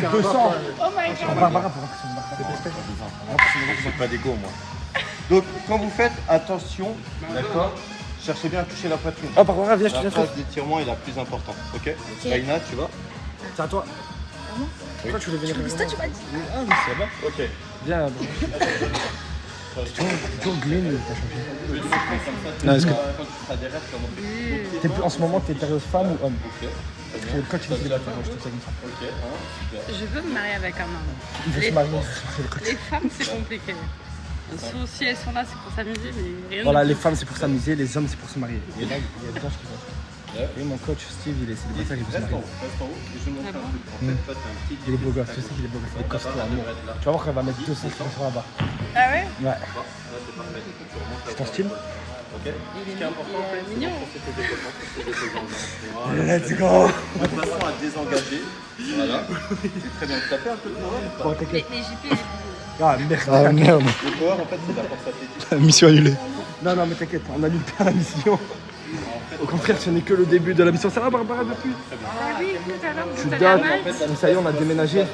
200. Oh my god. Barbara pour impressionner. C'est pas d'égo, moi. Donc, quand vous faites, attention, d'accord, cherchez bien à toucher la poitrine. Oh, Barbara, viens, je te La viens phase d'étirement est la plus importante, ok? Raina, tu vas? C'est à toi. Pourquoi tu veux venir avec moi? Tu m'as dit. Ah oui, c'est bon. Ok. Viens. T'es toujours green, t'as changé. Non, est-ce que... Quand tu seras derrière, comment? En ce moment, t'es période femme ou homme? Ok. Parce que le coach, il dit la femme, je te sais comme ça. Ok, super. Je veux me marier avec un homme. Il veut se marier, c'est le coach. Les femmes, c'est compliqué. Sauf si elles sont là, c'est pour s'amuser, mais rien Voilà, de les femmes, c'est pour s'amuser, les hommes, c'est pour se marier. Et là, il y a des gens qui font ça. Et mon coach, Steve, il est célibataire, il veut se Reste en marier. haut, reste en haut. Et je montre un truc. En fait, toi, t'as un petit. Il est beau gosse, tu sais qu'il est beau gosse, il est costaud, amour. Tu vas voir qu'elle va mettre 200 kilos sur la barre. Ah ouais? Ouais. Là, c'est parfait. Tu remontes C'est ton style? Ok. Ce qui est important, en fait, c'est mignon. d'enfoncer tes épaules, d'enfoncer tes épaules. Let's go! De façon à désengager. Voilà. C'est très bien. Tu as fait un peu de power ou pas? Bon, t'inquiète. Les JP, les Ah merde. Ah merde. Le power, en fait, c'est de la force athlétique. Mission annulée. Non, non, mais t'inquiète, on annule pas la mission. Au contraire, ce n'est que le début de la mission. Ça va, Barbara, depuis? Ah oui, tout à l'heure, Je vous suis allez à date. Malte. Ça y est, on a déménagé.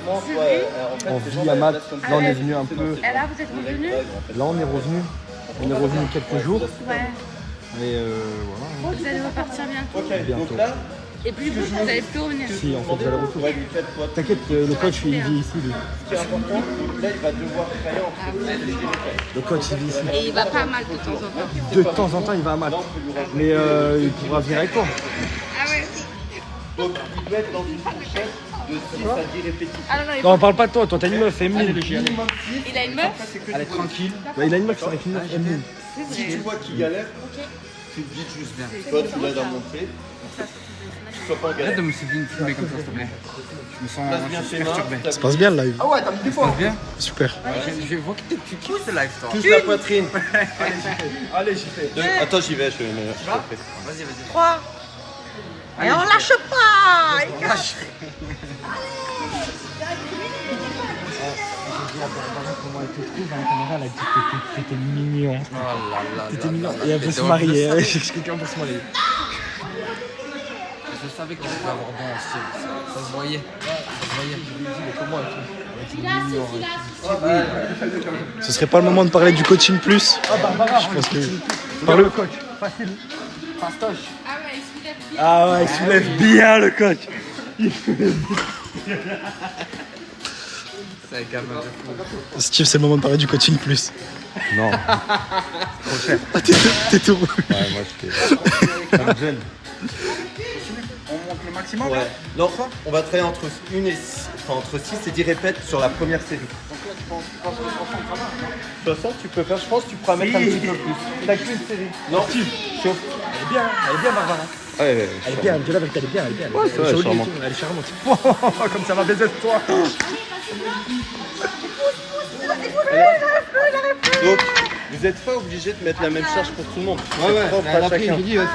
On vit à Malte. Là, on est venu un peu. Et là, vous êtes revenus? Là, on est revenu. On est revenu quelques jours. Ouais. Et voilà. Vous allez repartir bientôt. Ok, Bientôt. donc là, Et puis vous n'allez plus revenir. Si, on fait des allers-retours. ouais, lui, faites-toi. T'inquiète, le coach, il vit ici. Lui. Ce qui est important, là, il va devoir travailler entre Le coach, il vit ici. Et il va pas mal de temps en temps. De temps en temps, il va à Malte. Mais il pourra venir avec toi. Ah ouais. Donc, il doit être dans une fourchette de 6 à 10 répétitions. Ah non, non, Non, on parle pas de toi. Toi, t'as une meuf, Emeline. il a une meuf? Elle est tranquille. Bah, il a une meuf, c'est avec une meuf, Emeline. Si tu vois qu'il galère, tu te dis juste bien. Toi, tu l'aides à monter. Tu sois pas en Arrête galère. de me filmer comme ça, s'il te plaît. Je me sens Place bien tes mains. perturbé. Ça se passe bien le live. Ah ouais, t'as mis du poids. Bien. Super. Je vois que tu kiffes ce live, toi. Touche la poitrine. Allez, j'y fais. Attends, j'y vais, je fais. Vas-y, vas-y. 3. Et on lâche pas! Il lâche. Comment elle te trouve à la caméra, elle a dit que t'étais mignon. Oh là là. T'étais mignon. Et elle veut se marier. Elle cherche quelqu'un pour se marier. Je savais qu'il pouvait avoir bon style. Ça se voyait. Ça se voyait. Comment elle trouve? Ce serait pas le moment de parler du coaching plus? Ah Barbara, je pense que... Parle le coach. Facile. Fastoche. Ah ouais, il soulève bien. Ah ouais, il soulève bien le coach. C'est un gamin de fou. Steve, c'est le moment de parler du coaching plus. Non. Trop cher. Ah, t'es tout rouge. Ouais, moi, je fais. Jeune. On monte le maximum Ouais. Non, on va travailler entre 6 et 10 répètes sur la première série. 60, tu peux faire, je pense que tu pourras mettre un petit peu plus. T'as qu'une série. Non, chauffe. Elle est bien, Barbara. Ouais, Elle est bien, dis la vérité, elle est bien, elle est bien. Ouais, c'est vrai, jolie et charmante. tout, elle est charmante. Comme ça va baiser de toi. Donc, vous n'êtes pas obligé de mettre la même charge pour tout le monde. C'est propre à chacun. il y a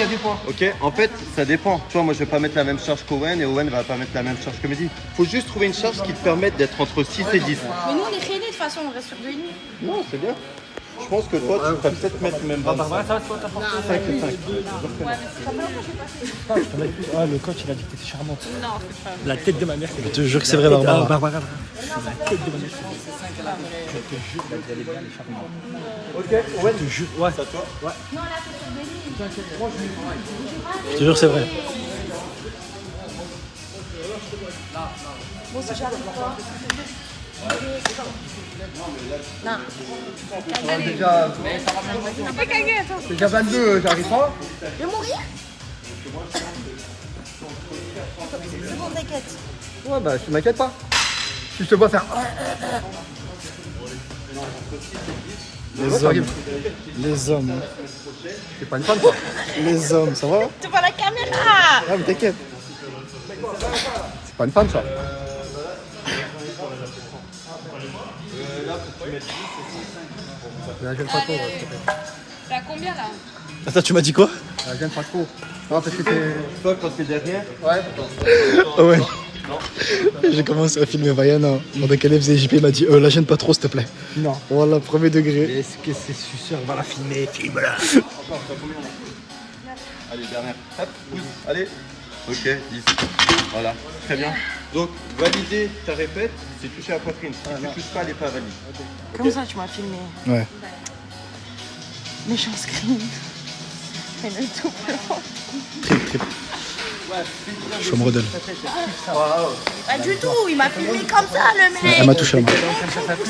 des points. Ok, en fait, ça dépend. Tu vois, moi, je vais pas mettre la même charge qu'Owen et Owen va pas mettre la même charge que Mehdi. Faut juste trouver une charge qui te permette d'être entre 6 et 10. Mais nous on est créés de toute façon, on reste sur 2,5. Non, c'est bien. Je pense que toi, tu pourrais peut-être mettre même 25. Barbara, ça va, toi, t'as porté 5 et 5. Ah, le coach, il a dit que t'étais charmante. Non, c'est pas. La tête de ma mère. Je te jure que c'est vrai, Barbara. Barbara. La tête de ma mère. Je te jure, elle est bien, elle est charmante. Ok, Owen, Je te jure, ouais. c'est à toi. Je te jure, c'est vrai. Bon, si j'arrive pas. Non. Fais caguer, attends. Déjà 22, j'arrive pas. Je vais mourir. C'est bon, t'inquiète. Ouais, bah, je m'inquiète pas. Si je te vois faire. Les hommes. Les hommes. C'est pas une femme, quoi. Les hommes, ça va? Tu vois la caméra. Ah, mais t'inquiète. C'est pas une femme, ça. J'aime pas trop. T'as combien là? Attends, tu m'as dit quoi? J'aime pas trop. Non, parce que t'es. Toi, quand t'es derrière, Ah ouais. J'ai commencé à filmer Vaiana. Pendant qu'elle faisait JP, il m'a dit la gêne pas trop, s'il te plaît. Non. Voilà, premier degré. Est-ce que c'est suceur? Va la filmer, filme-la. allez, dernière. Hop, pousse, allez. Ok, 10. Voilà, très bien. Donc, valider ta répète, c'est toucher la poitrine. Si tu touches pas, elle n'est pas valide. Comme ça, tu m'as filmé. Ouais. Méchant screen. Et le double. Trip. Je suis modèle. Pas du tout, il m'a filmé comme ça, le mec. Elle m'a touché la main.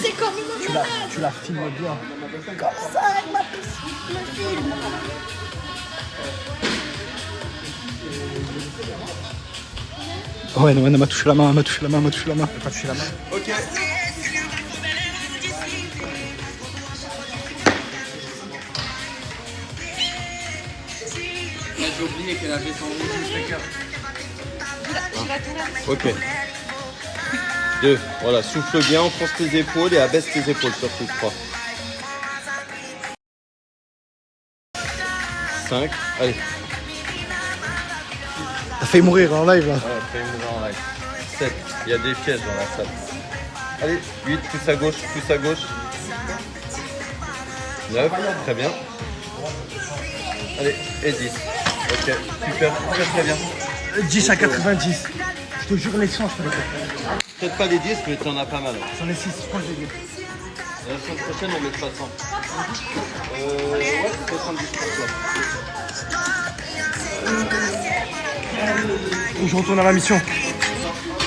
C'est comme une malade. Tu la filmes bien. Comment ça, il m'a me filme. Ouais, elle m'a touché la main, elle m'a touché la main. Ok. J'ai oublié qu'elle avait son rouge. Ok. 2. Voilà, souffle bien, enfonce tes épaules et abaisse tes épaules surtout. 3. 5. Allez. T'as failli mourir en live là. Ouais, fais-moi en live. 7. Il y a des pièges dans la salle. Allez, 8. Pousse à gauche, pousse à gauche. 9. Très bien. Allez, et 10. Ok, super, très bien. 10 à 90. Je te jure, les 100, je te le fais. Peut-être pas les 10, mais t'en as pas mal. J'en ai 6, je crois que j'ai dit. La semaine prochaine, on met 300. Ouais, 70 pour toi. Faut que je retourne à ma mission.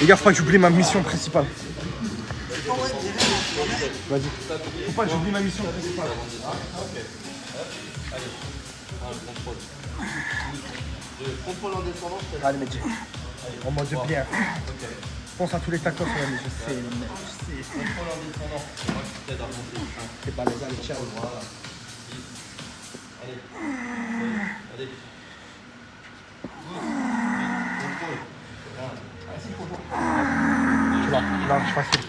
Les gars, faut pas que j'oublie ma mission principale. Vas-y. Faut pas que j'oublie ma mission principale. Contrôle en descendant, je Allez, mec. En mode bien. Pense à tous les tacos, mais je sais. contrôle en descendant. C'est moi qui t'aide à remonter. C'est pas les allez, ciao. Voilà. Allez. Allez. Contrôle. Tu vas. Là, je facile.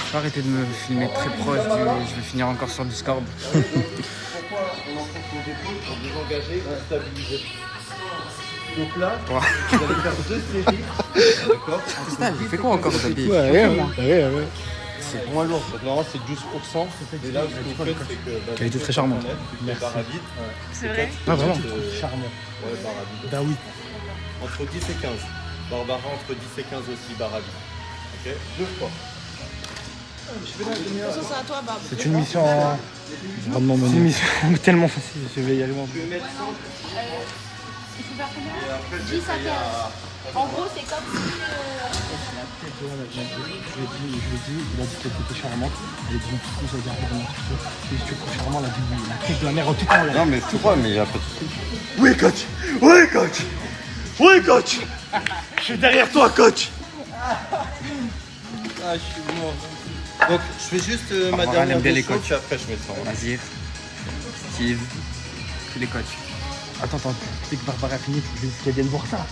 Je vais arrêter de me filmer très proche je vais finir encore sur Discord. Pourquoi on enfonce nos épaules pour désengager et stabiliser. Donc là, vous allez faire 2 séries. D'accord. Putain, j'ai fait quoi encore d'habiller? Ouais, rien. C'est moins lourd. Donc normalement c'est 12%. Et là, ce que vous faites, c'est que. Elle était très charmante. Tu fais barre à vide. C'est vrai. Ah, vraiment Charmant. Ouais, barre à vide. Bah oui. Entre 10 et 15. Barbara entre 10 et 15 aussi, barre à vide. Ok. 2 fois. Ça, c'est à toi, Bab. C'est une mission vraiment c'est une mission tellement facile, je vais y arriver. Il faut faire combien 10 à 15. En gros, c'est comme si. Je lui ai dit, il a dit qu'elle était charmante. Il a dit, non, je vais garder mon petit peu. Et si tu trouves charmant, la tête de la mère en tout temps. Non, mais tu crois, mais il n'y a pas de souci. Oui, coach. Oui, coach. Oui, coach. Je suis derrière toi, coach. Ah, je suis mort. Donc, je fais juste ma Barbara, dernière elle aime bien les descente, coachs. puis après je mets ça. Nazir, Steve, tous les coachs. Attends, dès que Barbara a fini, faut qu'elle vienne voir ça.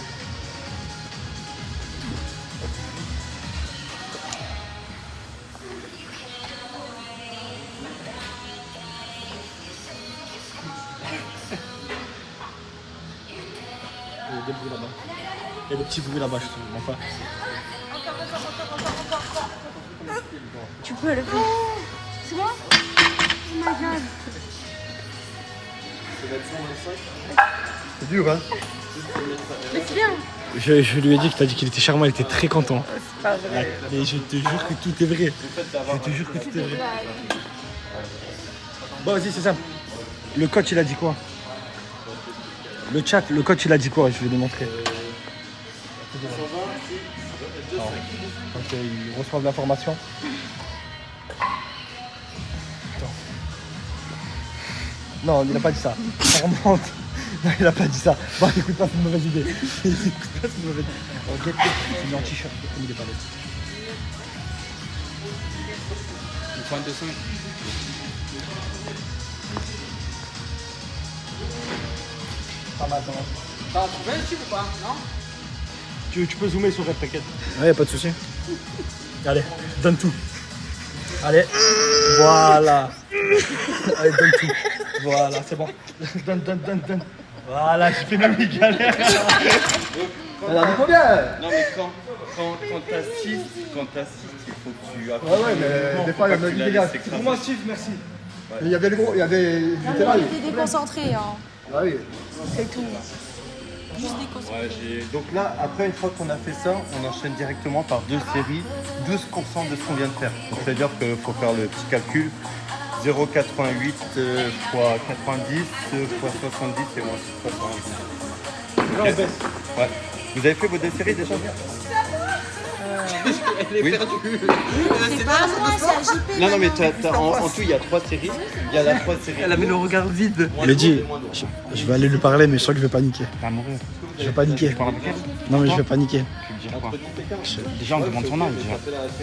Il y a des bruits là-bas. Il y a des petits bruits là-bas, je trouve. Enfin. Tu peux le faire. C'est moi? Oh my god. C'est dur, hein? Mais c'est bien. Je lui ai dit que t'as dit qu'il était charmant, il était très content. C'est pas vrai. Et je te jure que tout est vrai. Je te jure que tout est vrai. Bon, vas-y, c'est simple. Le coach, il a dit quoi? Le chat, le coach, il a dit quoi? Je vais lui montrer. Quand ils reçoivent l'information. Non, il n'a pas dit ça. Ça remonte. Non, il a pas dit ça. Bon, écoute pas, c'est une mauvaise idée. Écoute pas, c'est une mauvaise idée. Oh, c'est mis en t-shirt, comme il est pas là. Une pointe de 5. Pas mal, non. T'as trouvé un tube ou pas? Non? Tu peux zoomer sur Red, t'inquiète. Ouais, pas de soucis. Allez, donne tout. Allez, voilà. Allez, donne tout. Voilà, c'est bon. Donne. Voilà, j'ai fait même les galères. Elle a dit combien? Non, mais quand t'assistes, il faut que tu appuies. Ouais, mais des fois, il y a des gars. Pour moi, Steve, merci. Il y avait le gros, il y avait. J'étais là. Il était déconcentré, hein. Ah oui. C'est tout. Juste des causes. Ouais, donc là, après, une fois qu'on a fait ça, on enchaîne directement par 2 séries, 12% de ce qu'on vient de faire. Donc, c'est-à-dire qu'il faut faire le petit calcul. 0,88 fois 90 fois 70 et moins 70. Là, on baisse. Ouais. Vous avez fait vos 2 séries déjà? Elle est Oui. perdue. C'est pas à moi, c'est à JP. Non, mais en tout, il y a 3 séries. Il y a la 3 séries. Elle avait le regard vide. Mehdi, je vais aller lui parler, mais je sens que je vais paniquer. T'as amoureux. Je vais paniquer. Tu parles avec elle? Non, mais je vais paniquer. Tu veux dire quoi? Déjà, on demande son âge. Déjà.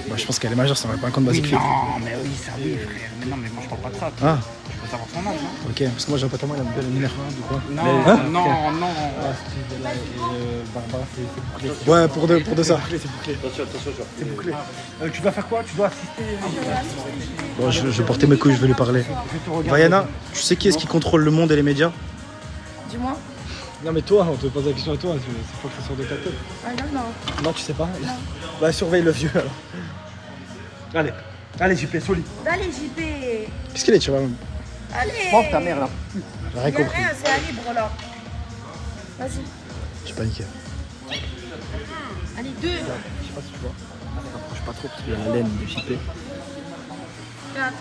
Bah, je pense qu'elle est majeure, ça ne pas un compte basique. Non, mais oui, ça oui, frère. Mais non, mais moi je parle pas de ça. Ah, Tu peux savoir son âge. Hein. ok. Parce que moi, j'ai un pote à moi, il a une belle lumière ou quoi. Non, Hein non. Barbara, c'est bouclé. Ouais, pour de ça. Attention, attention, C'est bouclé. Tu dois faire quoi? Tu dois assister. Bon, je vais porter mes couilles, je vais lui parler. Vaiana, tu sais qui est-ce qui contrôle le monde et les médias? Dis-moi. Non, mais toi, on te pose la question à toi. C'est faut que ça sorte de ta tête. Ah non, non. Non, tu sais pas? Bah, surveille le vieux alors. Allez, allez, JP, solide. Allez, JP. Qu'est-ce qu'il est, tu vois? Allez. Pense ta mère là. J'ai rien Il y a compris. rien, c'est à libre là. Vas-y. J'ai paniqué. Allez, 2. Je sais pas si tu vois. Elle se rapproche pas trop parce qu'il y a la laine de JP. 4.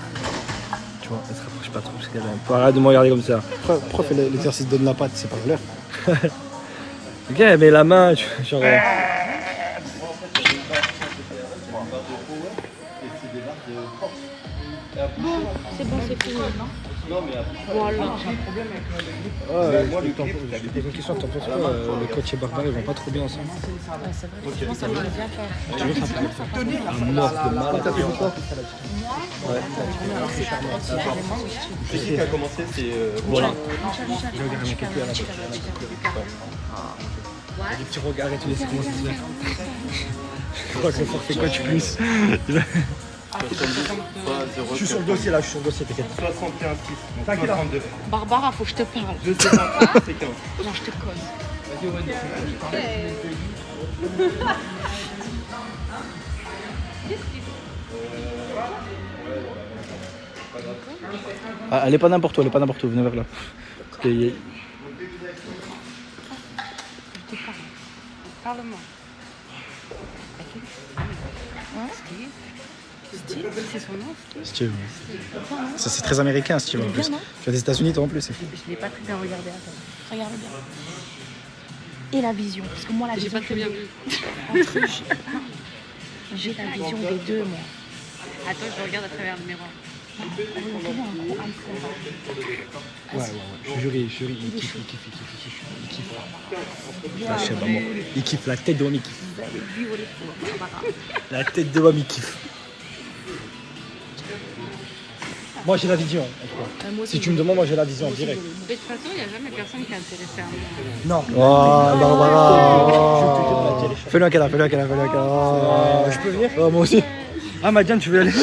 Tu vois, elle se rapproche pas trop parce qu'elle a un peu. Arrête de me regarder comme ça. Pourquoi fait l'exercice donne la patte? C'est pas l'heure. Ok, mais la main, genre. C'est bon, c'est fini. Voilà. Moi, je pose une question, t'en penses quoi? Le coach et Barbara, ils vont pas trop bien ensemble. C'est vrai, franchement, ça m'aurait bien fait. Toujours ça peut mort de mal. T'as fait quoi? C'est qui a commencé? C'est Voilà. Michel, Des petits regards et tu laisses comment ça se fait. Je crois que le forfait coach plus. Je suis sur le dossier là, je suis sur le dossier, t'inquiète. 61,6. T'as quel âge? 62. Barbara, faut que je te parle. 2,50, c'est 15. Non, je te cause. Ah, elle est pas n'importe où, elle est pas n'importe où, venez vers là. Parce que Je te parle. Parle-moi. Steve. Steve, c'est son nom, Steve. Steve. Ça c'est très américain Steve en plus. bien, non Tu as des États-Unis toi en plus. Je l'ai pas très bien regardé. Attends. Regarde bien. Et la vision. Parce que moi, la J'ai vision. pas très bien vu. J'ai la vision des deux, moi. Attends, je regarde à travers le miroir. Ouais, je jure, il kiffe. Ah, je sais pas moi. Il kiffe, la tête de homme il kiffe. La tête de homme il kiffe. Moi j'ai la vision. Si tu me demandes, moi j'ai la vision en direct. Mais de toute façon, il n'y a jamais personne qui est intéressé à moi. Non. Oh, Barbara. Fais-le un câlin, fais-le un câlin. Oh. Je peux venir? Oh, moi aussi. Ah, Madiane, tu veux aller? Je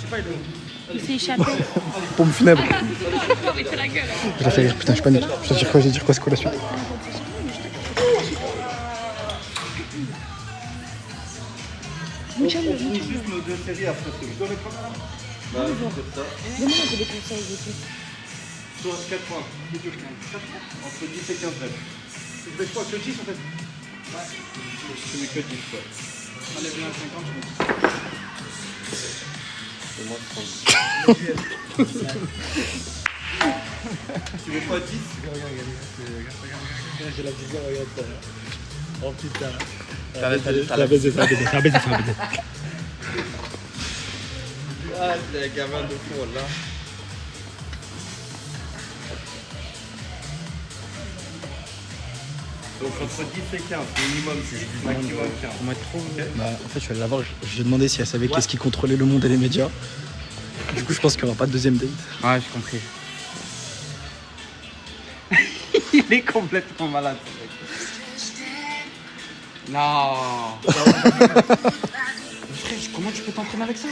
sais pas, Il s'est échappé. Pompe funèbre. Mais c'est la gueule. Je l'ai fait rire, putain, je panique. Je vais dire quoi, c'est quoi la suite? Juste nos 2 séries après, c'est vous avec moi? Bah, c'est ça. Donne-moi des conseils et tout. Soit 4 points. Entre 10 et 15 mètres. Tu fais quoi, que 10 en fait? Je mets que 10 quoi. Allez, bien à 50, je me dis. C'est moi 30. Tu veux pas 10? J'ai la vision, regarde ça. Oh putain. T'as la baisé. Ah, c'est un gamin de fou là. Donc entre 10 et 15, minimum, c'est maximum 15. On va être trop. Bah, en fait, je suis allé la voir, je lui ai demandé si elle savait qu'est-ce qui contrôlait le monde et les médias. Du coup, je pense qu'il n'y aura pas de deuxième date. Ouais, j'ai compris. Il est complètement malade. ce mec. Non. Frère, comment tu peux t'entraîner avec ça?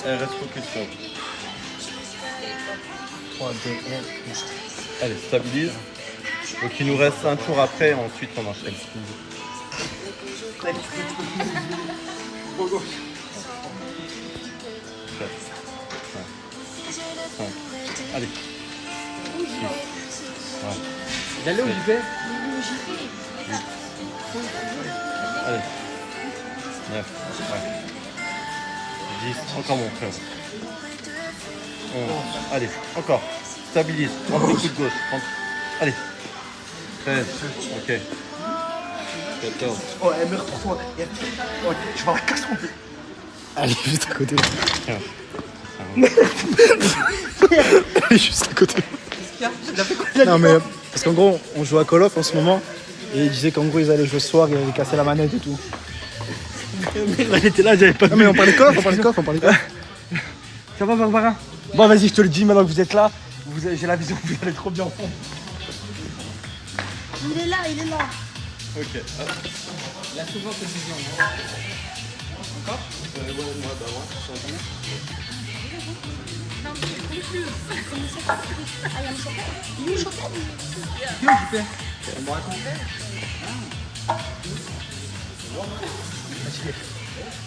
Elle reste focus sur 3, 2, 1. Allez, stabilise. Donc il nous reste un tour après, ensuite on enchaîne. Allez. Il allait au JP? Allez. 9. Ouais. 10. Encore mon frère. 11. Allez, encore. Stabilise. Prends le coup de gauche. Allez. 13. Ok. 14. Oh, elle meurt pour toi. Oh, je vais la casser en plus. Elle est juste à côté. 15. Elle est juste à côté. Non mais parce qu'en gros on joue à Call of en ce moment et ils disaient qu'en gros ils allaient jouer ce soir, ils allaient casser la manette et tout. Elle était là, j'avais pas vu. Non mais on parlait Call of, on parlait Call of, on parlait Call of. Ça va, Barbara? Bon, vas-y, je te le dis maintenant que vous êtes là. J'ai la vision, vous allez trop bien en fond. Il est là, il est là. Ok. Il a souvent cette vision. Encore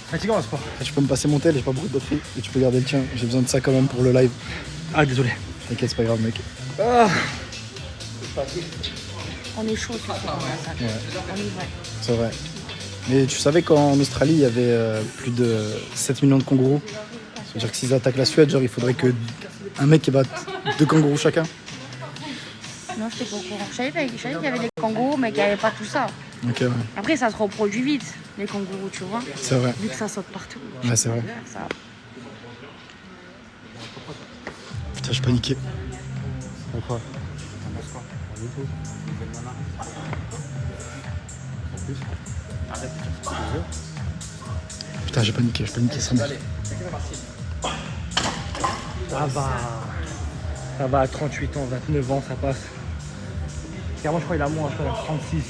Fatigant, le sport. Tu peux me passer mon tel, j'ai pas beaucoup de batterie et tu peux garder le tien. J'ai besoin de ça quand même pour le live. Ah, désolé. T'inquiète, c'est pas grave mec. On est chaud ce soir. On est vrai. C'est vrai. Mais tu savais qu'en Australie il y avait plus de 7 millions de kangourous. C'est-à-dire que s'ils attaquent la Suède, genre il faudrait que un mec qui batte 2 kangourous chacun. Non, je n'étais pas au courant. Je savais qu'il y avait des kangourous, mais qu'il n'y avait pas tout ça. Ok ouais. Après, ça se reproduit vite, les kangourous, tu vois. C'est vrai. Vu que ça saute partout. Ouais c'est vrai. Ça... Putain je suis paniqué. Pourquoi? Putain j'ai paniqué ça mec. Ça va. Ça va, à 38 ans, 29 ans, ça passe. Carrément, je crois qu'il a moins, je crois qu'il a 36.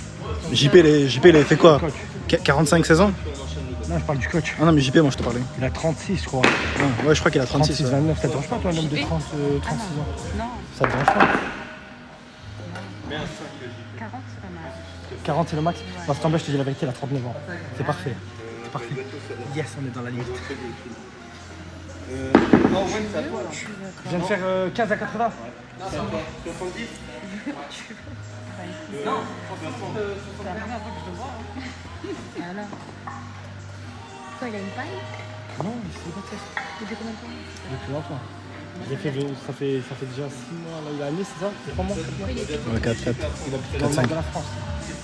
JP il avait fait quoi? Coach. 45-16 ans? Non, je parle du coach. Ah non mais JP moi je te parlais. Il a 36, je crois. Non, ouais je crois qu'il a 36. 36, Ouais. 29. Ça te dérange pas, toi, un homme de 30, 36 ans? Non, Ça te dérange pas? 40, c'est pas mal. 40, c'est le max? Parce que je te dis la vérité, il a 39 ans. C'est parfait. C'est parfait. Yes, on est dans la limite. Je viens de faire 15 à 80. Voilà. Quoi, il a une paille? Non, c'est pas ça. Depuis combien de temps? Depuis longtemps. J'ai fait, ça fait déjà 6 mois, là, il a année, c'est ça? C'est 3 mois? Ouais 4. Il a 4-5. dans la France.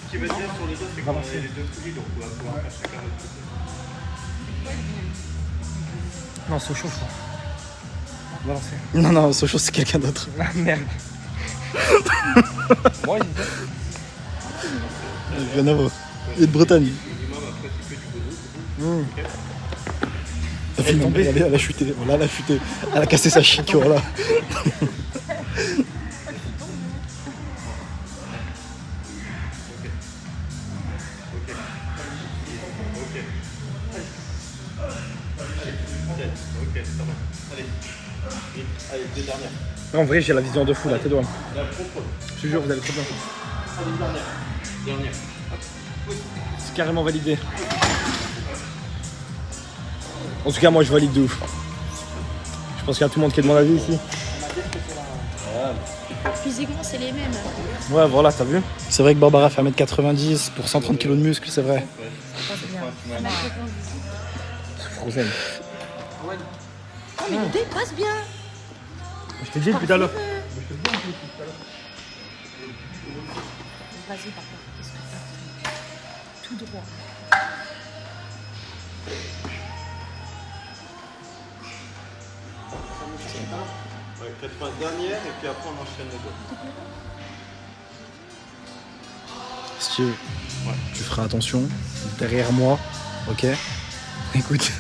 Ce qui veut dire sur les autres, c'est qu'on a les deux prix, donc on va pouvoir faire chacun notre truc. Non, c'est chaud, je crois. On va lancer. Non Sochaux c'est quelqu'un d'autre. Ah merde. Moi, Rien à voir. Il est de Bretagne. Elle est tombée. Elle a chuté. Voilà, elle a chuté. Elle a cassé sa chic, voilà. Ok, ça va. Allez. Vite. Allez, deux dernières. En vrai, j'ai la vision de fou là, tes doigts. Je te jure, vous allez trop bien. Allez, dernière. C'est carrément validé. En tout cas, moi je valide de ouf. Je pense qu'il y a tout le monde qui est de mon avis ici. Physiquement, c'est les mêmes. Ouais, voilà, t'as vu? C'est vrai que Barbara fait 1m90 pour 130 kg de muscles, c'est vrai. Frozen. Oh, mais les deux, ils passent bien. Je t'ai dit depuis tout à l'heure. Vas-y, papa, qu'est-ce que t'as? Tout droit. Ouais, 80 dernières et puis après on enchaîne les autres. Steve, tu feras attention. Derrière moi, ok? Écoute,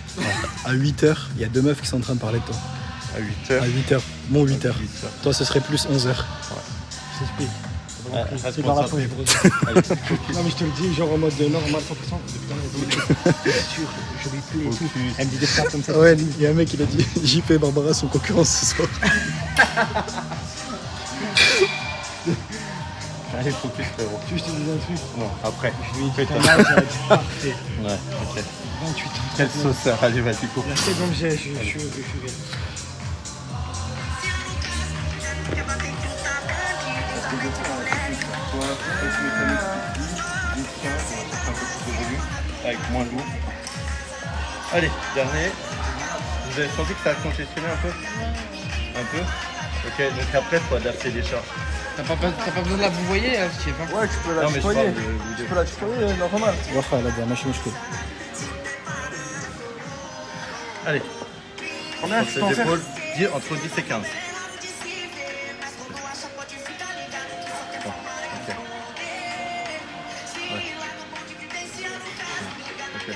à 8h, il y a 2 meufs qui sont en train de parler de toi. À 8h. À 8h, bon 8h. Toi, ce serait plus 11h. Je t'explique. Reste C'est dans la concentré. poche. Non mais je te le dis, genre en mode normal 100%. C'est sûr, je lui plais et tout. Elle me dit des phrases comme ça. Ouais, il y a un mec qui a dit JP et Barbara sont concurrence ce soir. Allez, focus frérot. Tu veux que je te dise un truc? Non, après. Je lui ai dit ton âge, elle a dit parfait. Ouais, ok. 28 ans. Quelle sauce ça? Allez, vas-y, cours. La seconde, je suis bien. Avec moins lourd. Allez, dernier. Vous avez senti que ça a congestionné un peu? Un peu? Ok, donc après, il faut adapter les charges. T'as pas besoin de la vous voyez, Steve, hein? Ouais, tu peux la Non, mais je tutoyer. parle de vous Tu deux. peux la tutoyer, normal. Wafa, elle a de la machine musclée. Allez, Combien tu sur peux en les faire? épaules, entre 10 et 15. Bon, ok. Ouais. Ok.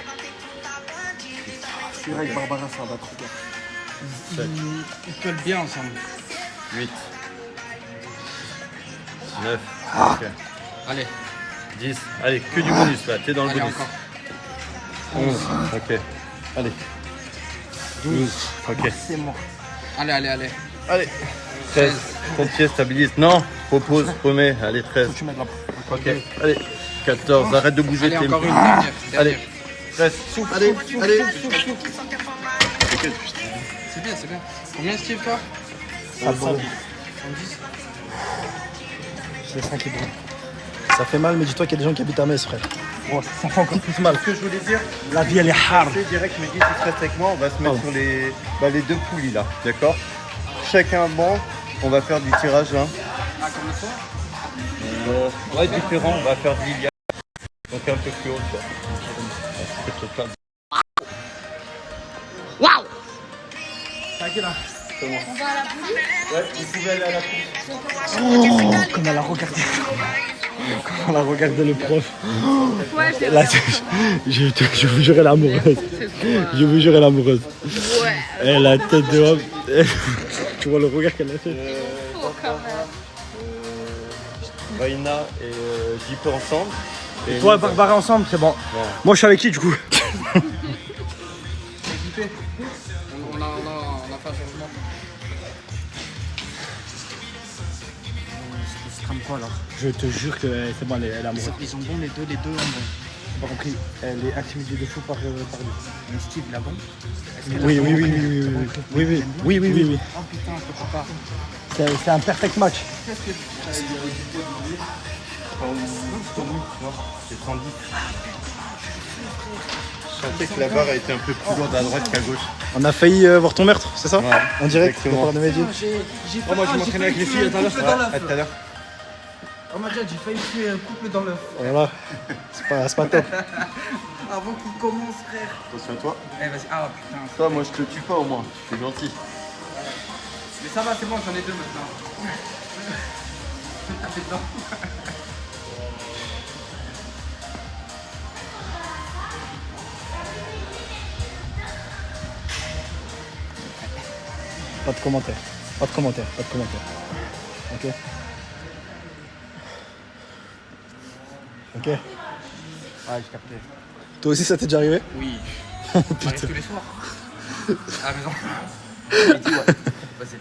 Je suis avec Barbara, ça va trop bien. Ils collent bien ensemble. 8. 9. Ok. Allez, 10. Allez, que du bonus là, t'es dans le allez bonus. encore. 11. Ok. Allez. 12. Ok. C'est mort. Allez. Allez. 13. Ton pied stabilise. Non, repose, remets. Allez, 13. Tu mets de la. Ok. Allez. 14. Arrête de bouger Allez, tes encore mains. une dernière. Allez. 13. Souffle. Allez. Allez. C'est bien. Combien Steve, toi? Ça brûle. 110. C'est ça qui brûle. Ça fait mal, mais dis-toi qu'il y a des gens qui habitent à Metz, frère. Oh, ça fait encore plus mal. Ce que je voulais dire, La vie, elle est hard. c'est direct, je me dis, tu restes avec moi, on va se mettre sur les deux poulies là, d'accord? Chacun un banc, on va faire du tirage là. Ah, comme le soir? On va être différent, on va faire de l'Iliade. Donc un peu plus haut, tu vois. T'inquiète là. On va à la poulie. Ouais, vous pouvez aller à la poulie. Oh, comme elle a regardé. Comme elle a regardé le prof. Ouais, c'est Là, je vous jure, elle est amoureuse. Je vous jure, elle est amoureuse. Ouais. Elle a la tête de homme. Tu vois le regard qu'elle a fait. Vaina et JP ensemble. Et Toi et nous, Barbara ensemble, c'est bon. Ouais. Moi, je suis avec qui du coup? On a fait un changement. Il se crame quoi alors? Je te jure que c'est bon, elle est amoureuse. Ils sont bons les deux en bon. J'ai pas compris. Elle est intimidée de fou par lui. Mais Steve, la bombe? Oui. Oh putain, je peux pas. C'est un perfect match. C'est 110. Je sentais que la barre a été un peu plus lourde à droite qu'à gauche. On a failli voir ton meurtre, c'est ça? Ouais, En direct, de exactement. la part de Mehdi. Oh, moi, je m'entraînais avec les filles tout à l'heure. À tout à l'heure. Oh my god, j'ai failli tuer un couple dans l'œuf. Voilà. C'est pas top. Avant qu'il commence, frère. Attention à toi. Eh, vas-y. Ah putain. Toi, moi, je te tue pas au moins. Je suis gentil. Mais ça va, c'est bon, j'en ai deux maintenant. Je vais taper dedans. Pas de commentaires. Ok. Ok. Ah, j'ai capté. Toi aussi, ça t'est déjà arrivé? Oui. Ça arrive tous les soirs. À la maison. Vas-y.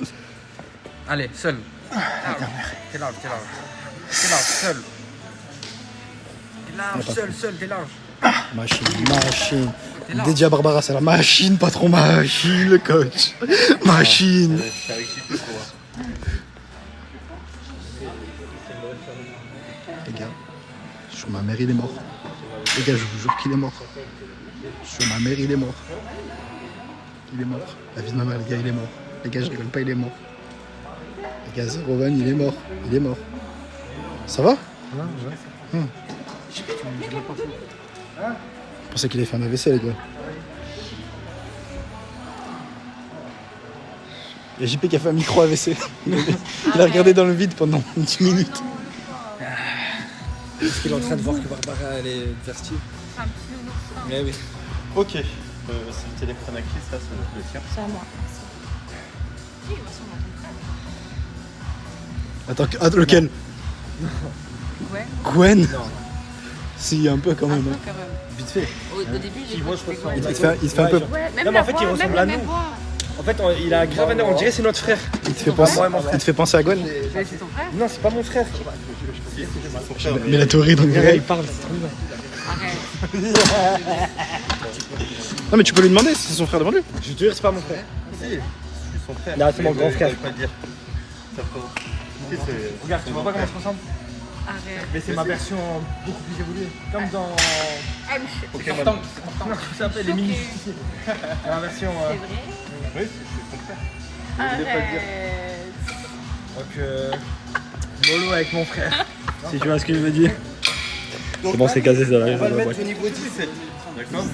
Allez, seul. T'es large. T'es large, seul. T'es large, seul, t'es large. Machine. T'es large. Dédié à Barbara, c'est la machine, patron, machine, le coach. Machine. Je suis avec JP pour voir. Les gars, sur ma mère, il est mort. Les gars, je vous jure qu'il est mort. Sur ma mère, il est mort. Il est mort. La vie de ma mère, les gars, il est mort. Les gars, je rigole pas, il est mort. Les gars, Rovan, il est mort. Il est mort. Ça va? Je pensais qu'il avait fait un AVC, les gars. Il y a JP qui a fait un micro AVC. Il a regardé dans le vide pendant 10 minutes. Est-ce qu'il est en train de voir que Barbara, elle est vertive? Un petit nounours. Mais oui. Ok. C'est le téléphone à qui ça? C'est le tien. C'est à moi. Attends, lequel? Ouais. Gwen? Si, un peu quand Un même. peu hein. quand même. Vite fait. Au début, j'ai moi, cru je que ressemble c'était Il te fait un peu. Ouais, même Non, mais la en fait, il voix, ressemble même à la nous. même voix. En fait, il a grave un air. On dirait que c'est notre frère. Il te fait penser, il te fait penser à Gwen? Mais c'est ton frère? Non, c'est pas mon frère. Mais la théorie, donc. Il parle, c'est trop bien. Arrête. Non, mais tu peux lui demander si c'est son frère devant lui. Je te jure, c'est pas mon frère. Si, je suis son frère. Non, c'est mon grand frère. Je vais pas le dire. Ça faut- exercices. Regarde, tu vois pas comment ça ressemble? Arrête. Mais c'est ma version beaucoup plus évoluée. Comme dans. Ok, Comment ça s'appelle les mini. C'est ma version. C'est vrai? Oui, c'est son frère. Arrête. Donc, mollo avec mon frère. Si tu vois ce que je veux dire. C'est bon, c'est casé ça. On va le mettre au niveau 17. D'accord?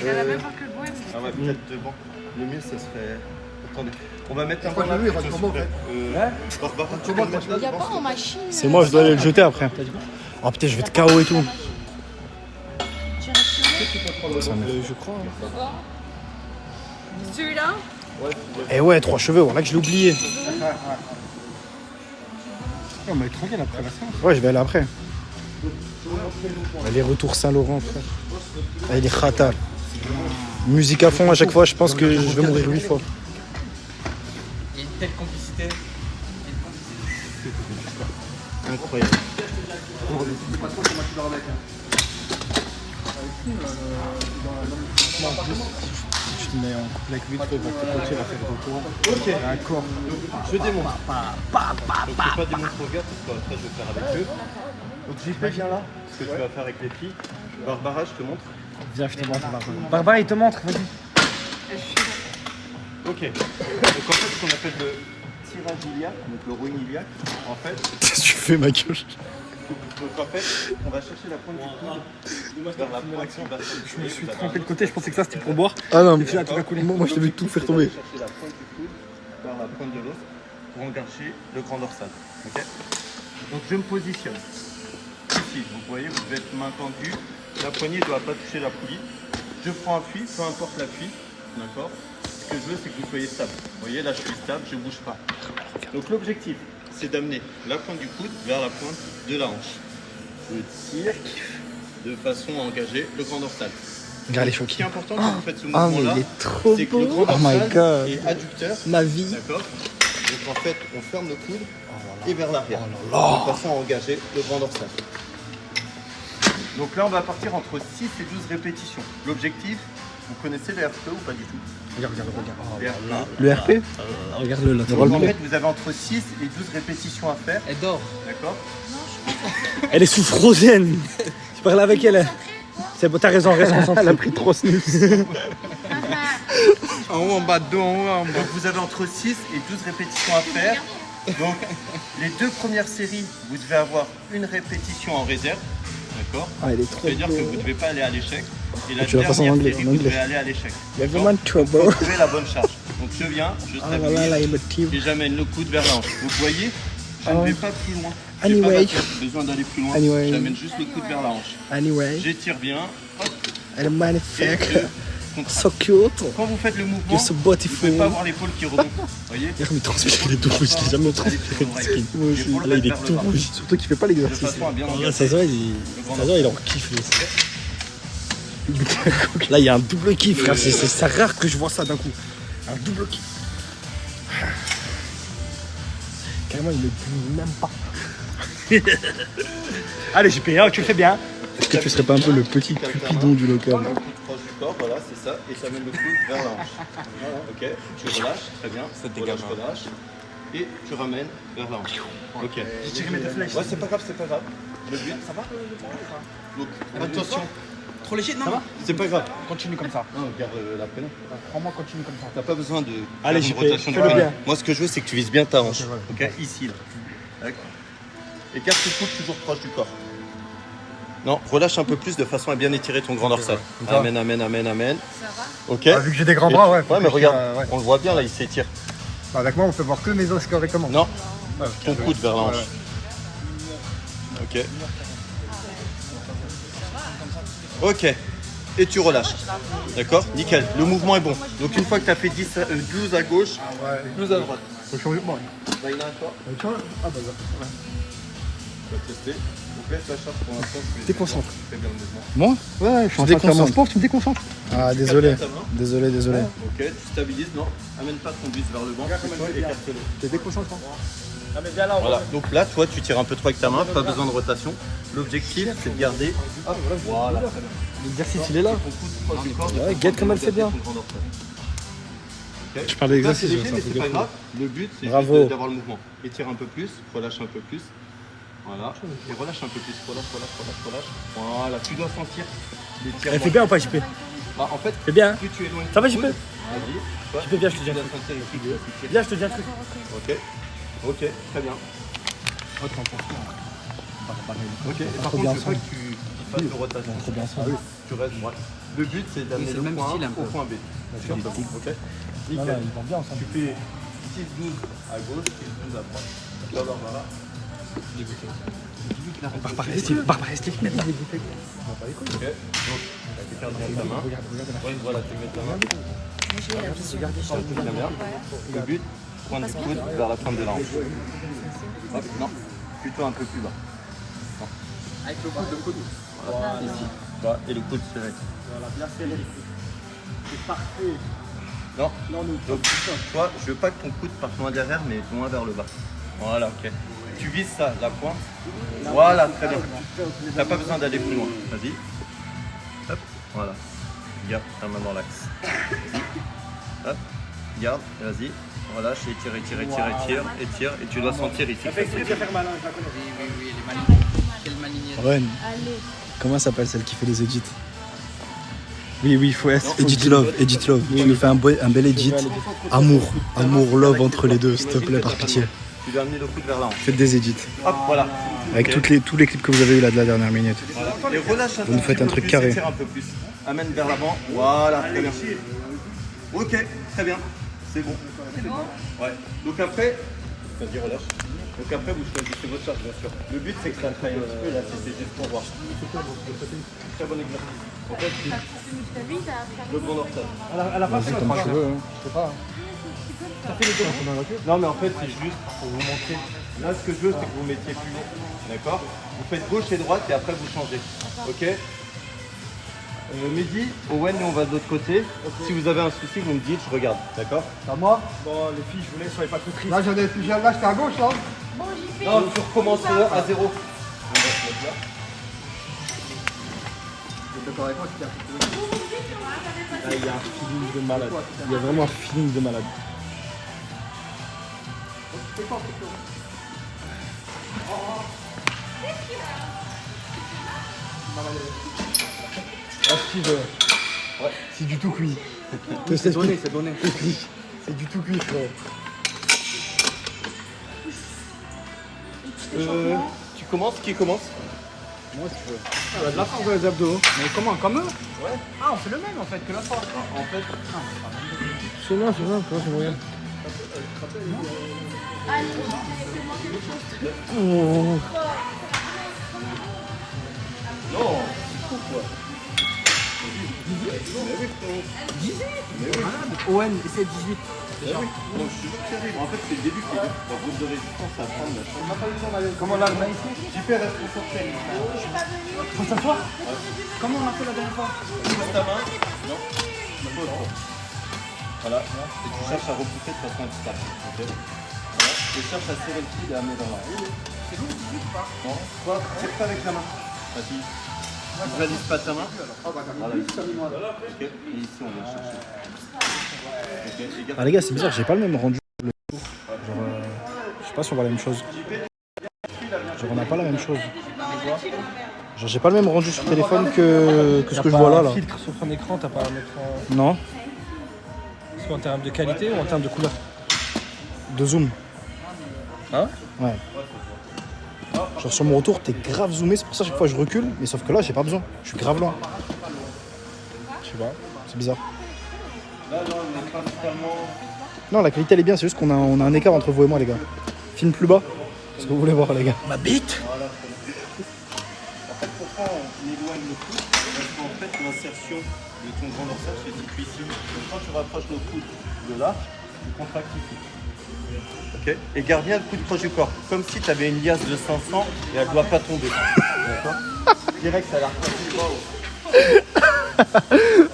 Il a la même forme que le bohème. Ah ouais, peut-être devant. Le mieux, ça serait. Attendez. On va mettre un crois que lui, il rentre comment, en fait? Barbara, tu peux le mettre là? Il n'y a pas en machine. C'est moi, je dois aller le jeter après. Oh putain, je vais te KO et tout. Je crois. Celui-là? Eh ouais, 3 cheveux, voilà que je l'ai oublié. Non, mais tranquille après la séance. Ouais, je vais aller après. Les retours Saint-Laurent, frère. Ah, il est khatal. Musique à fond à chaque fois, je pense que je vais mourir 8 fois. Il y a une telle complicité. Incroyable. Tu te mets en couple avec lui, il va te coacher, il va faire le retour. Ok. D'accord. Je démontre. Donc, je ne vais pas démontrer aux gars parce qu'après, je vais faire avec eux. Donc, JP, viens là. Ce que tu vas faire avec les filles. Barbara, je te montre. Viens, je te montre. Barbara, il te montre, vas-y. Ok. Donc, en fait, ce qu'on appelle le tirage iliaque, donc le rowing iliaque, en fait, Qu'est-ce que tu fais, ma gueule? donc en fait, on va chercher la pointe du coude vers la pointe. Je me suis trompé de côté, je pensais que ça c'était pour boire. Ah non, mais Et puis là, tout va couler. moi je t'ai vu tout faire tomber. Chercher la pointe du coude vers la pointe de l'os pour engager le grand dorsal. Ok. Donc je me positionne. Ici, vous voyez, vous devez être main tendue. La poignée ne doit pas toucher la poulie. Je prends appui, peu importe l'appui. D'accord. Ce que je veux, c'est que vous soyez stable. Vous voyez, là je suis stable, je ne bouge pas. Donc l'objectif, c'est d'amener la pointe du coude vers la pointe de la hanche. Je tire de façon à engager le grand dorsal. Regarde les Ce qui choqués. est important quand vous faites ce Ah, mais mouvement-là, il est trop c'est que le beau. grand Oh my dorsal god. est adducteur. Ma vie. D'accord. Donc en fait, on ferme le coude et vers l'arrière. Oh De façon à engager le grand dorsal. Donc là, on va partir entre 6 et 12 répétitions. L'objectif, vous connaissez le RPE ou pas du tout? Regarde. Les RPE. Le RP Regarde-le là, tu vois Donc, en le fait, vous avez entre 6 et 12 répétitions à faire. Elle dort. D'accord. Elle est sous Frozen. Tu parles avec elle. C'est bon, t'as raison, reste concentré. Elle a pris 3 snus. En haut, en bas, dos, en haut, en bas. Donc vous avez entre 6 et 12 répétitions à faire. Donc les 2 premières séries, vous devez avoir une répétition en réserve. D'accord. Ah, elle est trop C'est-à-dire que vous ne beau. devez pas aller à l'échec. Et la Tu la fasses en dernière anglais, série, en vous anglais. devez aller à l'échec. Everyone trouble. Vous trouvez la bonne charge. Donc je viens, je Ah là là, là, stabilise il me tire. et j'amène le coude vers la hanche. Vous voyez, je ne vais pas plus loin. J'ai Anyway. pas besoin d'aller plus loin. Anyway. J'amène juste le coude vers la hanche. Anyway, J'étire bien. Hop, elle est et magnifique. je contracte. So cute. Quand vous faites le mouvement, You're so vous ne beautiful. pouvez pas avoir l'épaule qui remonte. Vous voyez. Regarde, mais il transpire les deux rouges. Je l'ai jamais transpiré de skin. Moi aussi. L'épaule Là, il vers est le tout bas. rouge. Surtout qu'il fait pas De l'exercice. façon à bien Là, engager. ça se voit, il en kiffe. lui. Là, il y a un double kiff, frère. C'est rare que je vois ça d'un coup. Un double kiff. Carrément, il ne dit même pas. Allez, j'ai payé, tu le fais bien. Est-ce que tu serais pas un peu le petit cupidon du local? Le coude proche du corps, voilà, c'est ça. Et tu amènes le coude vers la hanche. Ok, tu relâches, très bien. Relâche. Et tu ramènes vers la hanche. Ok. J'ai tiré mes deux flèches. Ouais, c'est pas grave, c'est pas grave. Le but, ça va. Donc, attention. Trop léger, non? C'est pas grave. Continue comme ça. Non, regarde la prénom. Prends-moi, continue comme ça. T'as pas besoin de Allez, faire j'y une fais. rotation de Fais-le prénom. bien. Moi, ce que je veux, c'est que tu vises bien ta hanche. Ok, ici, là. Tac. Et garde le coude toujours proche du corps. Non, relâche un peu plus de façon à bien étirer ton grand dorsal. Amen, amen, amen, amen. Ça va? Ok. Vu que j'ai des grands bras, ouais. Ouais, mais regarde, on le voit bien là, il s'étire. Avec moi, on peut voir que mes os correctement. Non, ton coude vers la hanche. Ok. Ok. Et tu relâches. D'accord? Nickel. Le mouvement est bon. Donc une fois que tu as fait 12 à gauche, 12 à droite. Faut changer de moi. Bah, il y en a un toi. Tu vois? Ah bah On va tester. Donc laisse la charge pour l'instant. Déconcentre. Fais bien le mouvement. Moi? Ouais, je suis en train de faire mon sport, tu me déconcentres. Ah, désolé. Ta main. Désolé. Ok, tu stabilises, non? Amène pas ton buste vers le banc. Écarte-le. T'es déconcentrant. Voilà, donc là, toi, tu tires un peu trop avec ta main, pas besoin de rotation. L'objectif, c'est de garder. Hop, voilà. L'exercice, il est là. Ton coude proche du corps, de Ouais, façon guette à comme elle fait bien. ton grand dorsal. Ok. Je parle Là, d'exercice. c'est léger, mais c'est pas grave. Le but, c'est Bravo. juste d'avoir le mouvement. Étire un peu plus, relâche un peu plus. Voilà. Et relâche un peu plus. Relâche. Voilà. Tu dois sentir l'étirement. Elle fait bien ou pas, JP? Bah, en fait, Fait bien, hein? plus tu éloignes. Ça va, ton JP? coude, vas-y. JP, viens, je te dis un Tu truc. dois sentir ici, tu dois sentir. Viens, je te dis un truc. Ok, très bien. Ok, et par contre, je veux pas que tu fasses de rotation. Tu restes droit. Le but, c'est d'amener c'est le le même point style A un peu. au point B. Ok. Non, Nickel. ils vont bien ensemble. Tu fais 6-12 à gauche, 6-12 à droite. Voilà. Par Steve. Ok. Donc, tu gardes bien ta main. Ouais, voilà, tu mets ta main. Tu tiens bien. Le but, pointe du coude vers la pointe de la hanche. Hop, non, plutôt un peu plus bas. Non. Avec le coude. Voilà, ici. Voilà, et le coude serré. Voilà, bien serré. C'est parfait. Non, donc toi, je veux pas que ton coude parte loin derrière, mais loin vers le bas. Voilà, ok. Tu vises ça, la pointe. Voilà, très bien. T'as pas besoin d'aller plus loin. Vas-y. Hop, voilà. Garde ta main dans l'axe. Vas-y. Hop, garde, vas-y. Relâche, étire. Et tu dois sentir ici. Ça fait exprès de faire malin, je la connais. Oui, elle est maligne. Quelle malignette. Rowan, Allez. comment s'appelle celle qui fait les edits? Oui, il faut être. Edit Love. Tu nous fais un bel edit. Amour, love entre les deux, s'il te plaît, par pitié. Tu dois amener le coude vers la hanche. Faites des edits. Hop, voilà. Avec Ok. tous les clips que vous avez eu là de la dernière minute. Voilà. Et relâche Vous nous faites un petit peu truc plus, carré. étire un peu plus. Amène vers l'avant. Voilà, très bien. Ok, très bien. C'est bon. Ouais. Donc après, vas-y, relâche. Donc après, vous choisissez votre charge, bien sûr. Le but, c'est que ça travaille un petit peu. Là, c'était juste pour voir. Très bon exercice. En fait, le grand dorsal. Elle a pas fait Comme tu veux. Hein. Je sais pas. T'as fait les deux? Non, mais en fait, c'est juste pour vous montrer. Là, ce que je veux, c'est que vous mettiez plus long. D'accord? Vous faites gauche et droite et après, vous changez. Ok? Mehdi, Owen, nous on va de l'autre côté. Si vous avez un souci, vous me dites, je regarde. D'accord? À moi? Bon, les filles, je voulais, soyez pas trop tristes. Là, là j'étais à gauche, là. Bon, j'y fais. Non, tu recommences à zéro. On va se mettre là. D'accord avec moi, c'est bien. Là, il y a un feeling de malade. Il y a vraiment un feeling de malade. Ah, Steve, ouais, c'est du tout cuit. C'est donné, c'est donné. C'est du tout cuit, frère. Tu commences? Qui commence? Moi, si tu veux. Ah, de la force dans les abdos. Mais comment? Comme eux? Ouais. Ah, on fait le même en fait que la fois. En fait, C'est là, comment c'est moyen? Allez, fais-moi quelque chose. non. Owen, c'est 18. Déjà. Donc, je suis sûr que c'est en fait, c'est le début qui est dur. La groupe de résistance à prendre. On n'a pas eu le temps d'aller. Comment là, JP reste concentré. Faut s'asseoir? Comment on a fait la dernière fois? Pose ta main. Non. Pose. Voilà. Et tu cherches à repousser de façon anti-tape. Ok. Voilà. Et cherche à serrer le pied et à amener dans la main. C'est lourd, 18 ou pas? Non. Toi, tire pas avec la main. Vas-y. Tu valides pas ta main. Voilà. Ici. Ok. Et ici, on vient chercher. Ok. Et garde. Ah les gars, c'est bizarre, j'ai pas le même rendu. Genre, je sais pas si on voit la même chose. Genre, on n'a pas la même chose. Genre, j'ai pas le même rendu sur téléphone que ce que je vois là. T'as pas un filtre sur ton écran, t'as pas à mettre en... Non, Est-ce qu'en termes de qualité ou en termes de couleur? de zoom. Hein? Ouais. Genre sur mon retour, t'es grave zoomé, c'est pour ça à chaque fois je recule, mais sauf que là, j'ai pas besoin. Je suis grave loin. Je sais pas. C'est bizarre. Là, non, on n'est pas totalement. Non, la qualité elle est bien, c'est juste qu'on a un écart entre vous et moi, les gars. Filme plus bas, ce que vous voulez voir, les gars. Ma bite! Voilà. En fait, pourquoi on éloigne le coude? Parce qu'en fait, l'insertion de ton grand dorsal se situe ici. Donc, quand tu rapproches le coude de là, tu contractes ici. Ok? Et garde bien le coude proche du corps. Comme si tu avais une liasse de 500 et elle ne doit pas tomber. D'accord? Direct, ça a l'air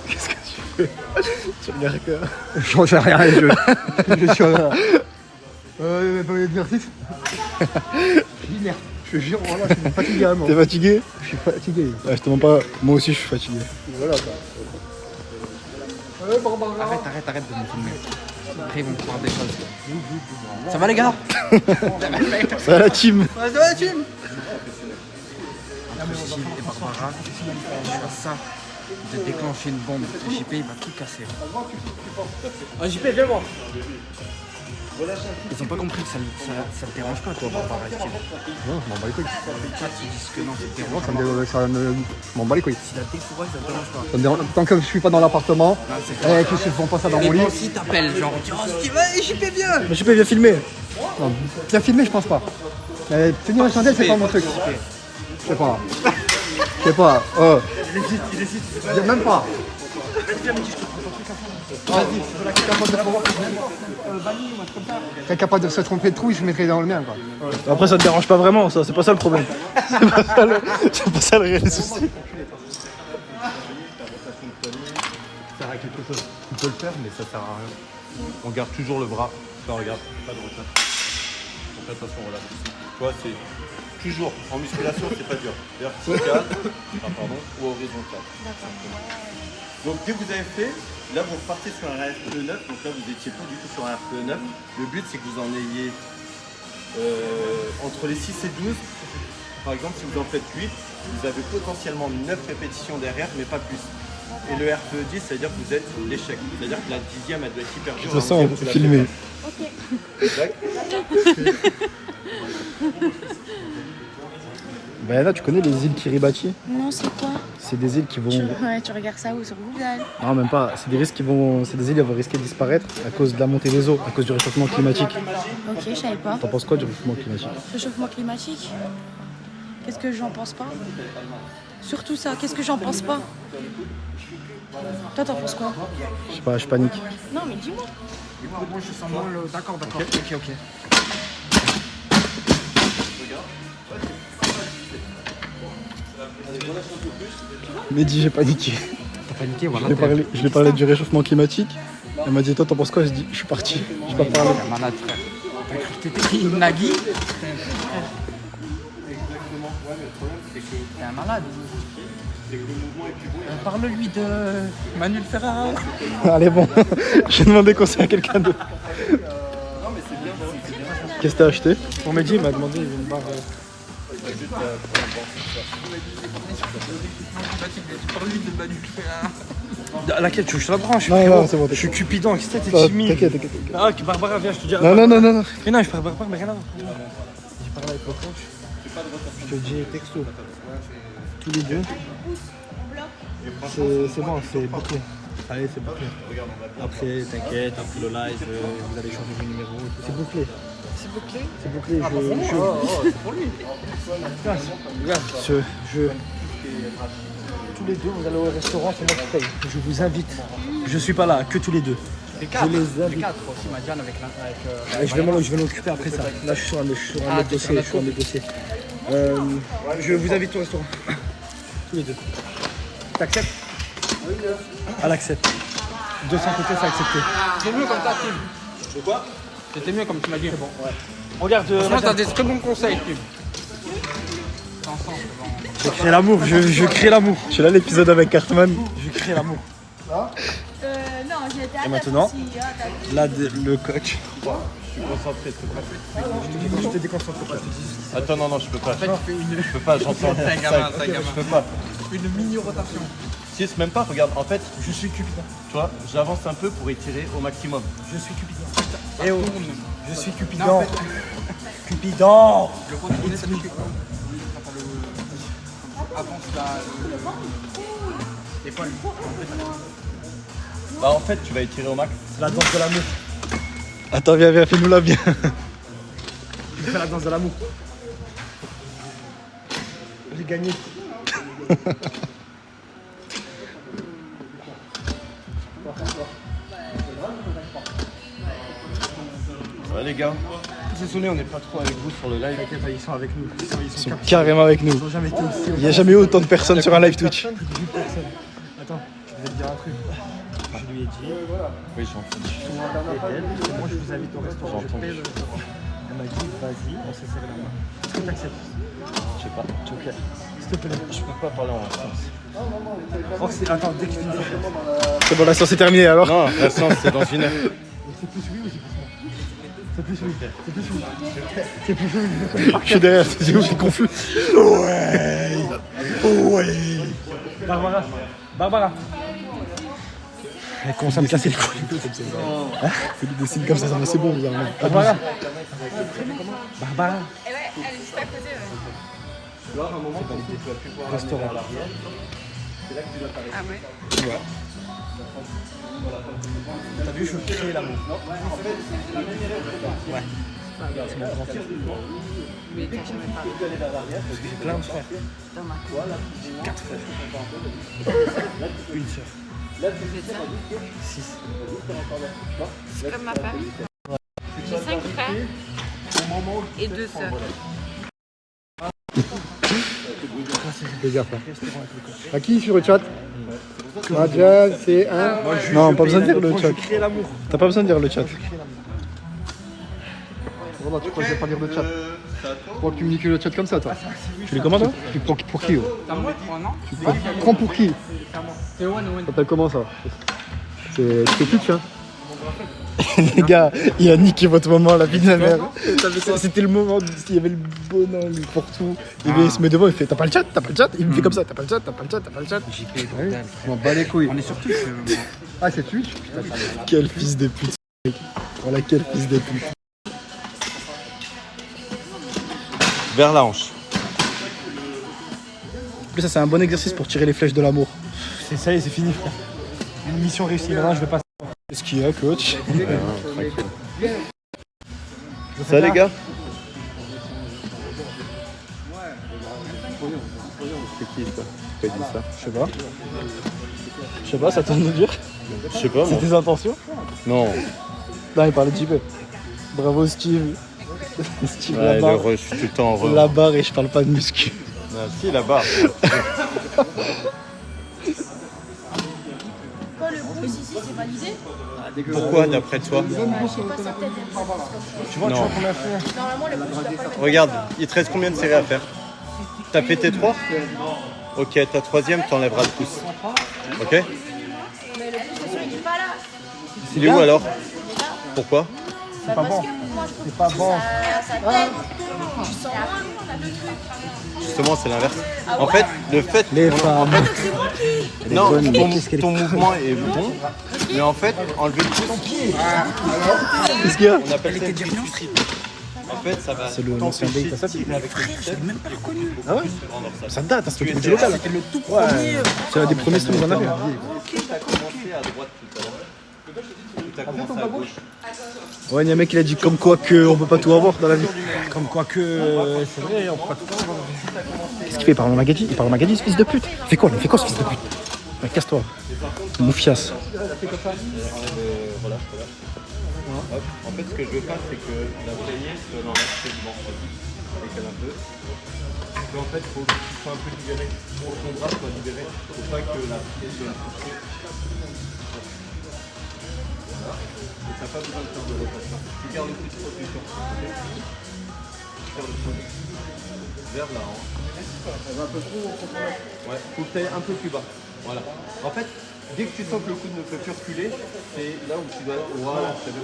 Qu'est-ce que tu fais? Tu regardes quoi? J'en sais rien, je suis là. Pas d'exercice. Je te jure, voilà, je suis fatigué à mort. T'es fatigué? Je suis fatigué. Ouais, je te mens pas, moi aussi je suis fatigué. Voilà quoi. Arrête de me filmer. Après, ils vont croire des choses. Ça va, les gars? Ça va la team. Ça va, la team? Gilles et Barbara, je suis à ça de déclencher une bombe. JP, il va tout casser. Ah, JP, viens voir. Ils ont pas compris que ça te dérange pas, toi, Barbara et Steve. Non, je m'en bats les couilles. Les chats, ils disent que non, ça te dérange Non, pas. je m'en bats les couilles. Si la défouraille, ça te dérange pas. Ça me dérange- Tant que je suis pas dans l'appartement, c'est qu'ils se font pas ça dans Les mon lit. bons, si t'appellent, genre, tu dis, oh, Steve, hey, JP, viens. Mais JP, viens filmer. Non, bien filmé, je pense pas. Tenir la chandelle, c'est pas mon truc. Je sais pas. Je sais pas. Il hésite. Même pas. T'es capable de se tromper de trou, je mettrais dans le mien, quoi. Après, ça te dérange pas vraiment, ça. C'est pas ça le problème. C'est pas ça le réel souci. Ça sert à quelque chose. Tu peux le faire, mais ça sert à rien. On garde toujours le bras. Enfin, regarde, pas de retard. Donc attention, voilà. Tu vois, c'est toujours en musculation, c'est pas dur. Vertical, ou horizontal. Donc dès que vous avez fait, là vous repartez sur un RPE 9. Donc là vous étiez pas du tout sur un RPE 9. Le but c'est que vous en ayez entre les 6 et 12. Par exemple, si vous en faites 8, vous avez potentiellement 9 répétitions derrière, mais pas plus. Et le RPE 10, ça veut dire que vous êtes l'échec. C'est-à-dire que la 10e, elle doit être hyper dure. Je sens, on peut filmer. Ben là, tu connais les îles Kiribati? Non, c'est quoi? C'est des îles qui vont... Ouais, tu regardes ça où? Sur Google? Non, même pas. C'est des îles qui vont risquer de disparaître à cause de la montée des eaux, à cause du réchauffement climatique. Ok, je savais pas. T'en penses quoi du réchauffement climatique? Réchauffement climatique? Qu'est-ce que j'en pense pas? Surtout ça, qu'est-ce que j'en pense pas? Toi, t'en penses quoi? Je sais pas, je panique. Non, mais dis-moi. Moi, je sens moins le... D'accord. Ok. Mehdi, j'ai paniqué. T'as paniqué, voilà. Je lui ai parlé du réchauffement climatique. Elle m'a dit, toi, t'en penses quoi? Je dis, je suis parti. Je vais pas parler. T'es un malade, frère. T'as cru que t'étais qui? Nagui? T'es un malade. Parle-lui de Manuel Ferrara. Allez, bon. J'ai demandé conseil à quelqu'un d'autre. Qu'est-ce que t'as acheté? Pour Mehdi, il m'a demandé une barre. Parle-lui de Manuel Ferrara. Laquelle tu veux que je te la branche? Non, c'est bon. Je suis Cupidon, qu'est-ce que t'es Oh, timide? T'inquiète. Ah, ok, Barbara, viens, je te dis. Non. Mais non, je parle Barbara, mais rien à voir. J'ai parlé avec le coach. Je te dis texto. Tous les deux. C'est bon, c'est bouclé. Allez, c'est bouclé. Après, t'inquiète, après le live, vous allez changer de numéro. C'est bouclé. C'est bouclé, c'est pour lui. Regarde, tous les deux, vous allez au restaurant, c'est moi qui paye. Je vous invite. Je suis pas là, que tous les deux. Les quatre. Je les invite. Les quatre aussi, Madiane avec la... Je vais m'occuper après ça. Là, je suis sur un autre dossier. Je vous invite au restaurant. Tous les deux. T'acceptes? Elle accepte. De son côté, c'est accepté. C'est mieux comme ta team. De quoi? C'était mieux comme tu m'as dit. Bon, ouais. Regarde, Franchement, t'as des très bons conseils, Steve. je crée l'amour. Je crée l'amour. Tu l'as l'épisode avec Cartman? Je crée l'amour. Non, j'étais à Et maintenant, aussi. là, le coach. Je suis concentré, s'il te plaît. Je te déconcentre pas. Attends, non, je peux pas. Je peux pas, j'entends. C'est un gamin, Je peux pas. Une mini-rotation. Si, c'est même pas, regarde, en fait, Je suis Cupidon. tu vois, j'avance un peu pour étirer au maximum. Je suis Cupidon. Eh oh, je suis Cupidon. Cupidon. Le retourner, ça fait que... Avance là... Et pas lui. Bah, en fait, tu vas étirer au max. C'est la danse de l'amour. Attends, viens, fais-nous-la bien. Je fais la danse de l'amour. J'ai gagné. Ouais, les gars, désolé, on n'est pas trop avec vous sur le live. T'inquiète, ils sont avec nous. Ils Ils sont carrément avec nous. Ils ont jamais été aussi. Il n'y a jamais eu autant de personnes sur un live Twitch. Attends, je vais te dire un truc. Je lui ai dit, Oui, j'entends. et moi je vous invite au restaurant, je paye le restaurant. Elle m'a dit, vas-y, on s'est serré la main. Est-ce que t'acceptes? Je sais pas. Ok. S'il te plaît. Je peux pas parler en sens. Oh, attends, dès que je finis. C'est bon, la séance est terminée alors. Non, la séance, c'est dans une heure. C'est plus oui ou c'est plus non? C'est plus oui. C'est plus oui. Je suis derrière, c'est où je suis confus. Ouais. Barbara. Elle commence à me casser les couilles. Hein? Faut lui dessiner comme ça va, c'est bon, bizarrement. Barbara. Et ouais, elle est juste à côté. Restaurant. Ah ouais. T'as vu, je veux créer l'amour. Ouais. C'est mon grand frère. Mais t'as jamais parlé. J'ai plein de frères. Thomas. J'ai 4 frères. Une sœur. Vous êtes ça 6. C'est comme ma famille. J'ai 5 frères et 2 sœurs. Fais gaffe là. À qui sur le chat? Nadja, c'est un. Non, pas besoin de dire le chat. T'as pas besoin de dire le chat. Voilà, tu crois que je vais pas lire le chat? Tu crois que tu communiques le chat comme ça, toi? Tu les commandes, toi? Tu prends pour qui, oh? Tu prends pour qui? C'est Owen. Ça s'appelle comment ça? C'est Twitch, hein? Les gars, il a niqué votre moment, la vie de la mère. C'était le moment où il y avait le bon angle pour tout. Il se met devant, il fait t'as pas le chat? T'as pas le chat? Il me fait comme ça, t'as pas le chat? T'as pas le chat? T'as pas le chat? JP, Je m'en bats les couilles. on est sur Twitch. Ah, c'est Twitch? Quel fils de pute, ce mec. Voilà, quel fils de pute. Vers la hanche. En plus, ça, c'est un bon exercice pour tirer les flèches de l'amour. C'est ça y est, c'est fini, frère. Une mission réussie. Maintenant, je vais passer. Qu'est-ce qu'il y a, coach? Ça les gars? C'est qui ça? Pourquoi il dit ça? Je sais pas, ça tente de nous dire. Je sais pas C'est moi. tes intentions? Non. Non, il parlait de JP. Bravo, Steve. Steve, Ouais, la barre. je suis tout le temps heureux. La barre et je parle pas de muscu. Ah, si, la barre. Quoi, le bruit ici, c'est validé? Pourquoi d'après toi? Je sais pas, sa tête, elle bouge comme ça. Tu vois combien fait? Normalement, le bruit, je dois pas le Regarde, il te reste combien de séries à faire? T'as fait tes 3? Ok, ta troisième, t'enlèveras le pouce. Ok? Mais le bruit, c'est sûr, il est pas là. Il est où alors? Pourquoi? Bah, pas parce bon. que moi, je trouve pas que bon. sa tête, tu sens moins le truc. Justement, c'est l'inverse. En fait, le fait. Les femmes. Non, ton mouvement est bon, mais en fait, enlever le pouce, Qu'est-ce qu'il y a? on appelle ça une suicide. En fait, ça va. C'est le ancien date, ça, mais avec le step, même pas reconnu. Ah ouais? Ça date, hein, c'était le produit local. C'était le tout premier. C'est un des premiers streams qu'on a fait. t'as commencé à droite tout à l'heure. T'as commencé à gauche. Ouais, il y a un mec qui a dit comme quoi que on peut pas tout avoir dans la vie. Comme quoi que. C'est vrai, on peut pas tout avoir. Qu'est-ce qu'il fait? Il parle en Magadie? Il parle en Magadie, ce fils de pute? Il fait quoi? Il fait quoi, ce fils de pute? Ouais, casse-toi. Moufias. Voilà. Hop. En fait, ce que je veux pas, c'est que la poignée soit dans l'axe du ventre. Décale un peu. Donc, en fait, il faut que tu sois un peu libéré. Pour que ton bras soit libéré. Faut pas que la pied soit touchée. Voilà. Et t'as pas besoin de faire de rotation. Tu gardes une petite rotation. Faire le son. Vers la hanche. Elle va un peu trop au contrôle. Ouais, faut que tu ailles un peu plus bas. Voilà. En fait, dès que tu sens que le coude ne peut plus reculer, c'est là où tu dois. Voilà, très bien.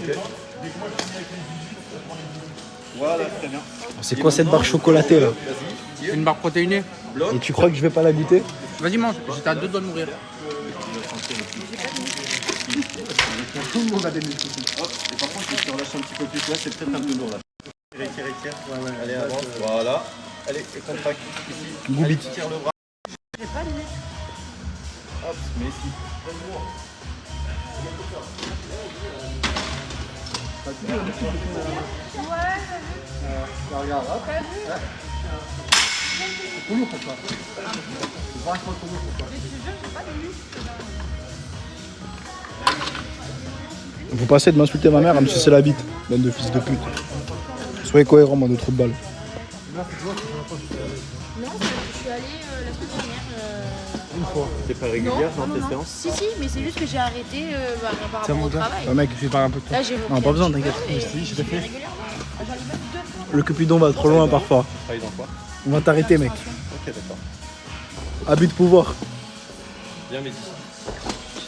Ok. Voilà, très bien. C'est quoi cette barre chocolatée là? C'est une barre protéinée. Et tu crois que je vais pas la goûter? Vas-y, mange. J'étais à 2 doigts de mourir. Tout le monde a des muscles. Hop, et par contre, si tu relâches un petit peu plus, là, c'est peut-être un peu lourd là. Tire. Ouais. Allez, avance. Voilà. Allez, et contracte ici. Goubit. Allez, tire le bras. Hop, mais ici. Vous passez de m'insulter ma mère à me sucer la bite, bande de fils de pute. Soyez cohérents, moi, de trou de balle. Non, je suis allée la semaine dernière. Une fois. C'est pas régulière dans tes non. séances? Si, mais c'est juste que j'ai arrêté par rapport au travail. Ouais, mec, Je vais parler un peu de toi. Là, j'ai repris non, pas un besoin, petit t'inquiète. peu et Si, je l'ai fait. régulièrement. J'en ai même 2 fois. Le Cupidon va trop loin parfois. Tu travailles dans quoi? On va t'arrêter, mec. Ok, d'accord. Abus de pouvoir. Bien, Mehdi.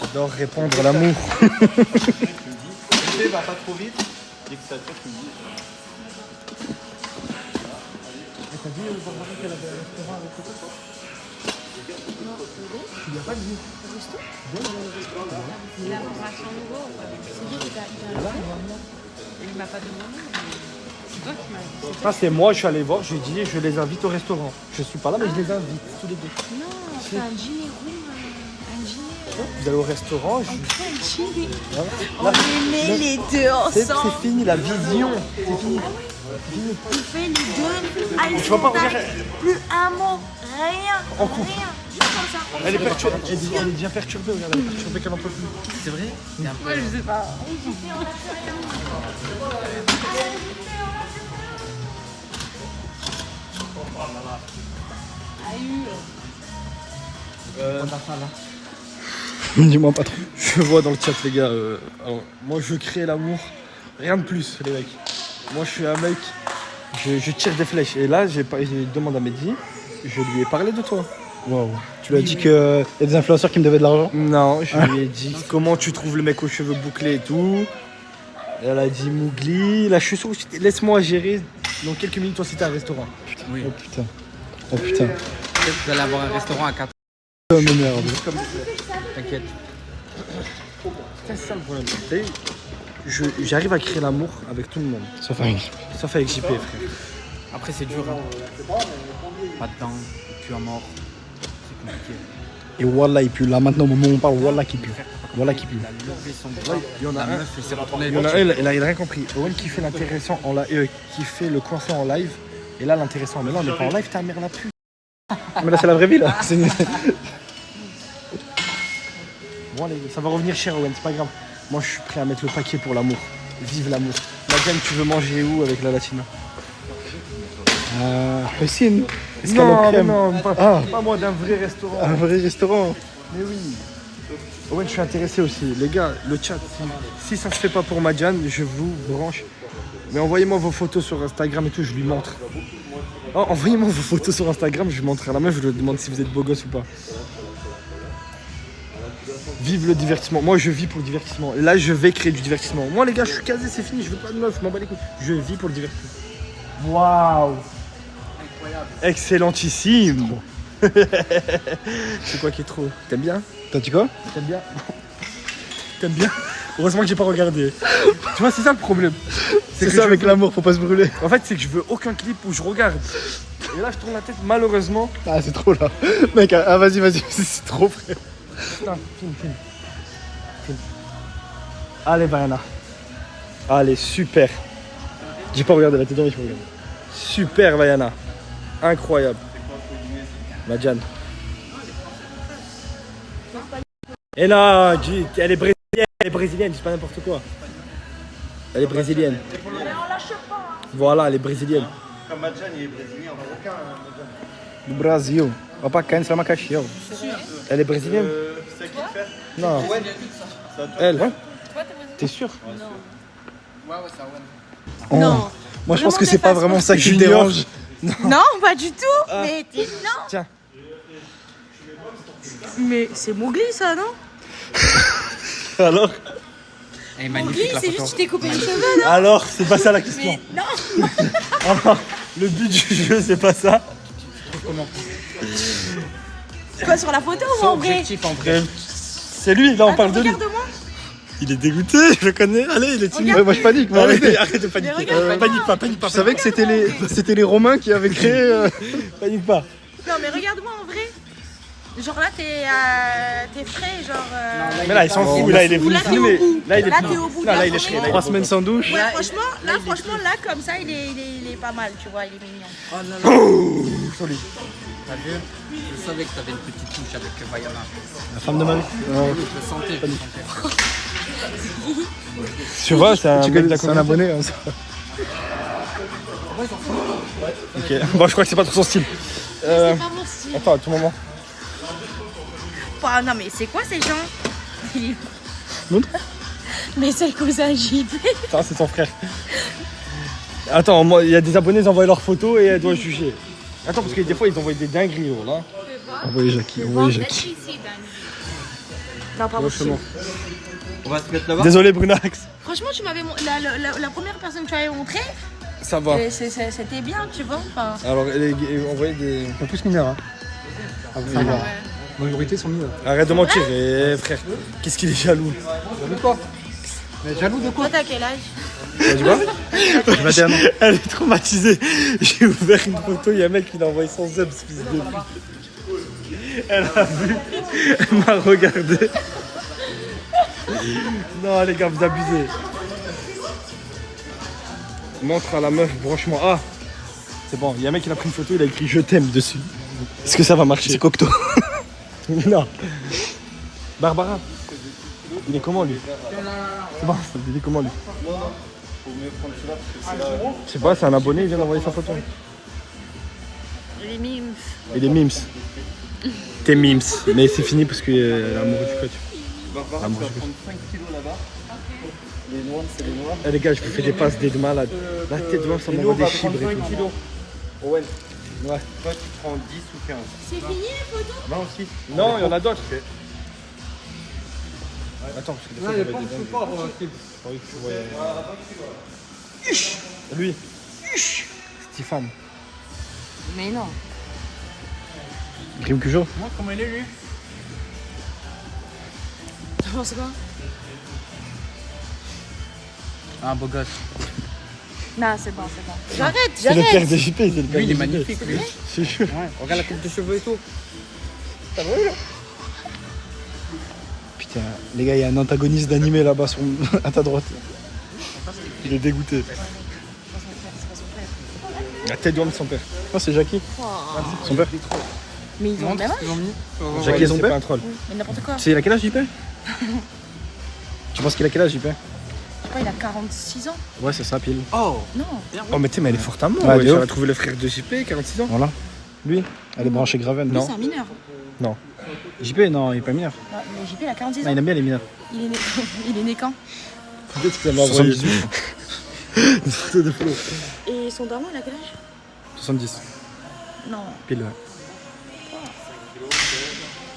J'adore répondre à l'amour. café va pas trop vite. Dès que ça tourne, tu me dis. T'as dit au Barbara qu'elle avait un restaurant avec toi? Il n'y a pas de vie. Il a un nouveau. Il m'a pas demandé. C'est toi qui m'as dit. Ah, c'est moi, je suis allé voir, je lui ai dit, je les invite au restaurant. Je suis pas là, mais je les invite tous les deux. Non, c'est un dîner room. Un dîner. Vous allez au restaurant, je... Un dîner. Là, On les met les deux c'est ensemble. fini, la vision. C'est fini. On fait les deux. Ah, ils Tu vas pas sont regarder. plus un mot. Rien. En couple. Rien. Juste comme ça. Elle est perturbée, elle est bien perturbée, regarde, elle est perturbée qu'elle en peut plus. C'est vrai? C'est un peu... Ouais, je sais pas. Dis-moi pas trop. Je vois dans le chat, les gars, alors, moi je crée l'amour, rien de plus, les mecs. Moi je suis un mec, je tire des flèches. Et là, j'ai demandé à Mehdi, je lui ai parlé de toi. Waouh. Tu lui as dit qu'il y a des influenceurs qui me devaient de l'argent? Non, je lui ai dit comment tu trouves le mec aux cheveux bouclés et tout. Elle a dit Mougli. Là, je suis sûr, laisse-moi gérer. Dans quelques minutes, toi, c'était un restaurant. Oui. Oh putain. Oh putain. Peut-être que vous allez avoir un restaurant à 4. Oh merde. T'inquiète. C'est ça le problème. J'arrive à créer l'amour avec tout le monde. Sauf avec. Sauf avec JP, frère. Après, c'est dur. Hein. Pas de dents, tu es mort. C'est compliqué. Et Wallah il pue. Là maintenant au moment où on parle, Wallah qui pue. Wallah qui pue. Il a levé son bras. Il y en a La un. meuf, elle s'est retournée. Il y en a un, il a rien compris. Owen qui fait l'intéressant en live, qui fait le coincé en live. Et là, l'intéressant. Mais là, on n'est pas en live, ta mère la pute. Mais là c'est la vraie vie là. C'est- Bon, allez, ça va revenir cher, Owen, c'est pas grave. Moi, je suis prêt à mettre le paquet pour l'amour. Vive l'amour. Madame, tu veux manger où avec la Latina? Hussein. Non, mais non, pas, Ah. pas moi, d'un vrai restaurant. Un vrai restaurant. Mais oui. Owen, je suis intéressé aussi. Les gars, le chat, si ça se fait pas pour Madjan, je vous branche. Mais envoyez-moi vos photos sur Instagram et tout, je lui montre. Oh, envoyez-moi vos photos sur Instagram, je lui montre à la meuf, je lui demande si vous êtes beau gosse ou pas. Vive le divertissement. Moi, je vis pour le divertissement. Là, je vais créer du divertissement. Moi, les gars, je suis casé, c'est fini, je veux pas de meuf, je m'en bats les couilles. Je vis pour le divertissement. Waouh. Excellentissime. C'est quoi qui est trop? T'aimes bien? T'as dit quoi? T'aimes bien? T'aimes bien? Heureusement que j'ai pas regardé. Tu vois, c'est ça le problème. C'est que ça je avec veux- l'amour, faut pas se brûler. En fait, c'est que je veux aucun clip où je regarde. Et là, je tourne la tête, malheureusement. Ah c'est trop là. Mec, ah vas-y, c'est trop frère. Putain, film. Allez, Vaiana. Allez, super. J'ai pas regardé la tête d'envie, je regarde. Super, Vaiana. Incroyable. Madjan. Et là, elle est brésilienne, dis pas n'importe quoi. Elle est brésilienne. Voilà, elle est brésilienne. Comme Madjan, il est brésilien, marocain. Do Brasil. Vai pra cá, vai Macaxiel. Elle est brésilienne? C'est qui le fait? Non. Ouais. Elle? T'es sûr? Oh. Non. Moi je pense Vraiment que c'est pas déface, vraiment moi. ça qui me Junior. dérange. Non, pas du tout. Mais non. Tiens. Mais c'est Mowgli ça, non? Alors? Elle est Mowgli, magnifique la c'est juste photo. que tu t'es coupé les cheveux, non? Alors, c'est pas ça la question. Mais non. Alors, le but du jeu, c'est pas ça. Quoi, sur la photo ou Sois en vrai? objectif en vrai. C'est lui, là, on parle de lui. Regarde-moi. Il est dégoûté, je le connais. Allez, il est timide. Ouais, moi je panique. Moi, Arrête de paniquer. Mais regarde, Panique pas. Je savais que c'était les Romains qui avaient créé. Panique pas. Non, mais regarde-moi en vrai. Genre là, t'es frais, genre. Mais là, il s'en fout. Là, il est Ou venu là, t'es filmer. au bout. Là, il est Là, frais. t'es au bout. Là, Là, il est franchement, frais. 3 semaines sans douche. Ouais, franchement, là, comme ça, il est pas mal, tu vois, il est mignon. Solide. T'as vu? Je savais que t'avais une petite touche avec Vaiana. La femme de ma vie. Je le sentais, je le sentais. Tu vois, c'est un Tu mec connais, de la c'est un communauté. abonné. Hein, ça. Ok. Bon, je crois que c'est pas trop son style. C'est pas mon style. Attends, à tout moment. Bah, non, mais c'est quoi ces gens? Montre. Mais c'est le cousin JP. Attends, c'est son frère. Attends, moi, il y a des abonnés, ils envoient leurs photos et elle doit juger. Attends, parce que des fois, ils envoient des dingueries, oh, là. Envoyez Jackie. Non, pas mon style. On va se mettre là-bas. Désolé Brunax. Franchement, tu m'avais la première personne que tu avais montré, Ça va. c'était bien, tu vois. Enfin, Alors, envoyez des. Ils sont tous mineurs. Hein. Ah, vous allez voir. La majorité sont mineurs. Arrête de mentir, frère. Qu'est-ce qu'il est jaloux. Jaloux de quoi? Mais jaloux de quoi? toi, t'as quel âge? Tu vois 21 ans. Elle est traumatisée. J'ai ouvert une photo, il y a un mec qui l'a envoyé sans zeb, ce fils de pute. Elle a vu, elle m'a regardé. Non les gars, vous abusez. Montre à la meuf, franchement. Ah, c'est bon, il y a un mec qui a pris une photo, il a écrit je t'aime dessus. Est-ce que ça va marcher? C'est Cocteau. Non. Barbara, il est comment lui? C'est bon, il est comment lui? Je sais pas, c'est un abonné, il vient d'envoyer sa photo. Les mimes. Et des mimes. T'es mimes. Mais c'est fini parce que amoureux du coach. Barbara, tu vas prendre 5 kilos là-bas. Les noirs, c'est les noirs. Eh les gars, je vous fais des passes des malades. La tête de moi, ça m'envoie des fibres et tout. kilos. Owen. Ouais. Toi, tu prends 10 ou 15. C'est fini les photos? Non, aussi. Non, il y en a d'autres. Ok. Attends, parce que des fois, il y avait des dingues. J'ai envie que tu voyais. Lui. Stéphane. Mais non. Grim Cujo. Moi, comment il est lui? Tu penses quoi? Un beau gosse. Non, c'est bon, c'est bon. J'arrête, C'est le père j'arrête. de JP, c'est le père Lui, il de est JP. magnifique, lui. C'est sûr. Ouais, regarde la coupe de cheveux et tout. Putain, les gars, il y a un antagoniste d'animé là-bas à ta droite. Il est dégoûté. La tête d'homme de son père. Oh, c'est Jackie. Son père. Mais ils ont le même âge. Jackie et son père. Un troll. Mais n'importe quoi. Tu sais, il a quel âge, JP? Tu penses qu'il a quel âge, JP? Je sais pas, il a 46 ans. Ouais, c'est ça, pile. Oh, Non. Oh, mais tu sais, mais elle est forte à mort. Ouais, Ouais, de ouf. elle a trouvé le frère de JP, 46 ans. Voilà. Lui, elle est branchée Graven. Lui, c'est un mineur. JP, non, il est pas mineur. Non, mais JP, il a 46 Non, ans. il aime bien les mineurs. Il est né, il est né quand? Peut-être qu'il m'a envoyé 78. une photo de Flo. Et son daron, il a quel âge? 70. Non. Pile, ouais.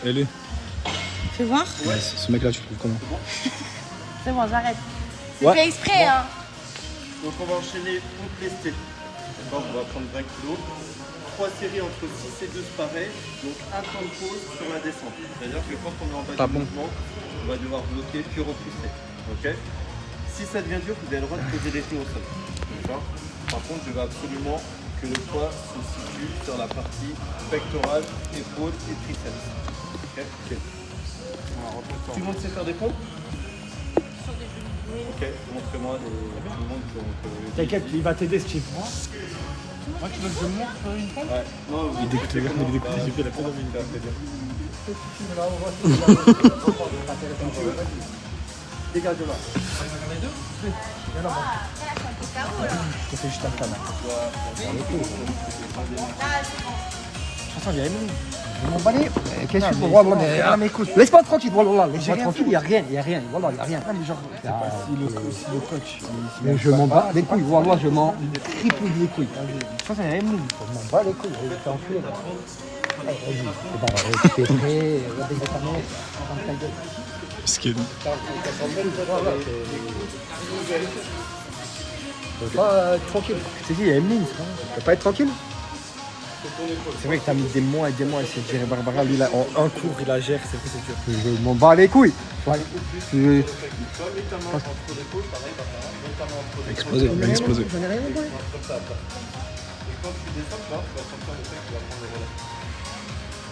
Et lui? Fais voir. Ouais, ce mec-là, tu le trouves comment? C'est bon, j'arrête. C'est Ouais. fait exprès, hein. Donc on va enchaîner toutes les stés. D'accord, on va prendre 20 kilos. 3 séries entre 6 et 12 pareils. Donc un temps de pause sur la descente. C'est-à-dire que quand on est en bas du mouvement, on va devoir bloquer puis repousser. Ok? Si ça devient dur, vous avez le droit de poser les genoux au sol. D'accord? Par contre, je veux absolument que le poids se situe sur la partie pectorale, épaules et triceps. Ok? Tout le monde sait faire des pompes? Ok, montrez-moi tout le monde. T'inquiète, il va t'aider, Steve. moi, tu veux que je montre une pompe? Ouais. Non, Il est dégoûté, regarde, il est dégoûté, JP, il a pas envie. Dégage de là. On fait juste un plan. De toute façon, il y a Emily. Je m'en bats les. Qu'est-ce que tu veux? Wallah, mais écoute. Laisse-moi tranquille, Wallah. Laisse-moi tranquille, il n'y a rien, Wallah, il n'y a rien. Si le coach. Mais je m'en bats les couilles, Wallah, je m'en tripouille les couilles. De toute façon, il y a Emily. Je m'en bats les couilles, t'es enculé là. Vas-y, c'est bon, tu fais prêt, regarde ta mère, ferme ta gueule. Skin. Tu peux pas être tranquille. Je t'ai dit, il y a Emily, frère. Tu peux pas être tranquille. C'est vrai que t'as mis des mois et des mois à essayer de gérer Barbara. Lui, là, en un cours, il la gère. C'est vrai que c'est dur. Je m'en bats les couilles. Explosé, il a explosé. J'en ai rien à branler.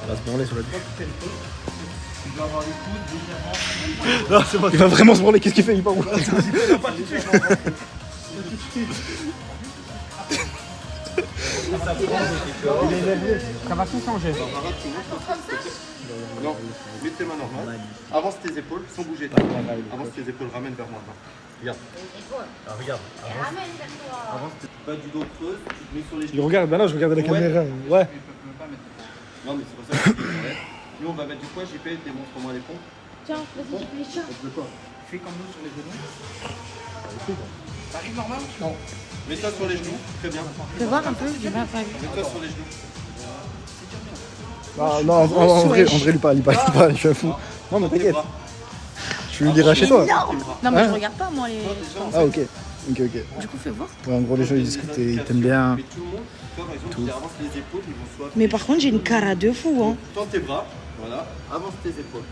On va se branler sur la douche. Non, c'est bon. Il va vraiment se branler. Qu'est-ce qu'il fait? Il part où? Ça va tout changer. Non, mets tes mains normales. Avance tes épaules sans bouger. Avance tes épaules, ramène vers moi. Regarde. Ah, regarde. Avance tes bas du dos creuse, tu te mets sur les Il genoux. regarde, bah non, je regarde la caméra. Ouais. Non, mais c'est pas ça que je dis. Nous, on va mettre du poids, JP, démontre-moi les pompes. Tiens, vas-y, je fais ça. De quoi? Fais comme nous sur les genoux. T'arrives normal? Non. Mets-toi sur les genoux, très bien. Fais voir un peu, j'ai pas vu. Mets-toi sur les genoux. Ah, non, en vrai, lui parle, je suis un fou. Non, mais Tes t'inquiète. bras. Je Tu le liras chez toi? Non, mais Hein? je regarde pas, moi, les. Ah, ok. Ok. Du coup, fais voir. Ouais, en gros, les gens ils disent que ils t'aiment bien. Mais tout le monde, toi par exemple, tu avances les épaules, ils vont soit. Mais par contre, j'ai une cara de fou, hein. Tends tes bras, voilà, avance tes épaules.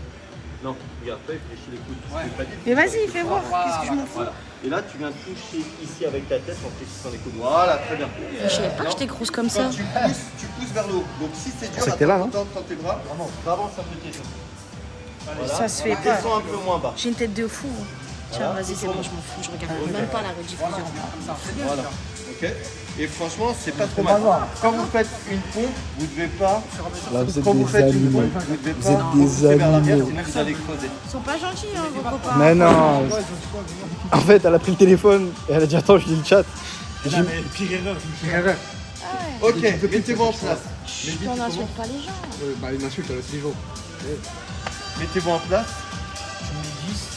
Non, regarde pas, fléchis les coudes. Ouais. Pas dit. Mais vas-y, fais voir. Qu'est-ce que je m'en fous? Voilà. Et là, tu viens toucher ici avec ta tête en fléchissant les coudes. Voilà, très bien. Je savais pas que j'étais grosse comme ça. Quand tu pousses vers le haut. Donc si c'est dur, C'est que t'es là, hein. tends tes bras, vraiment, avance un peu tes jambes. Voilà. Ça se fait pas. Descends un peu moins bas. J'ai une tête de fou. Tiens, vas-y, c'est bon, je m'en fous. Je regarde même pas la rediffusion. Voilà. Ok. Et franchement, c'est pas trop mal. Quand vous faites une pompe, vous devez pas. Là, vous êtes Quand vous des faites une animaux. pompe, vous devez Vous pas êtes des pousser vers l'arrière, animaux. sinon vous allez creuser. Ils sont pas gentils, hein, vos copains. Mais non. En fait, elle a pris le téléphone et elle a dit attends, je lis le chat. Non, mais pire erreur. Ok, mettez-vous en place. On n'insulte pas les gens. Bah, une insulte, tous les jours. Mettez-vous en place. Tu mets 10,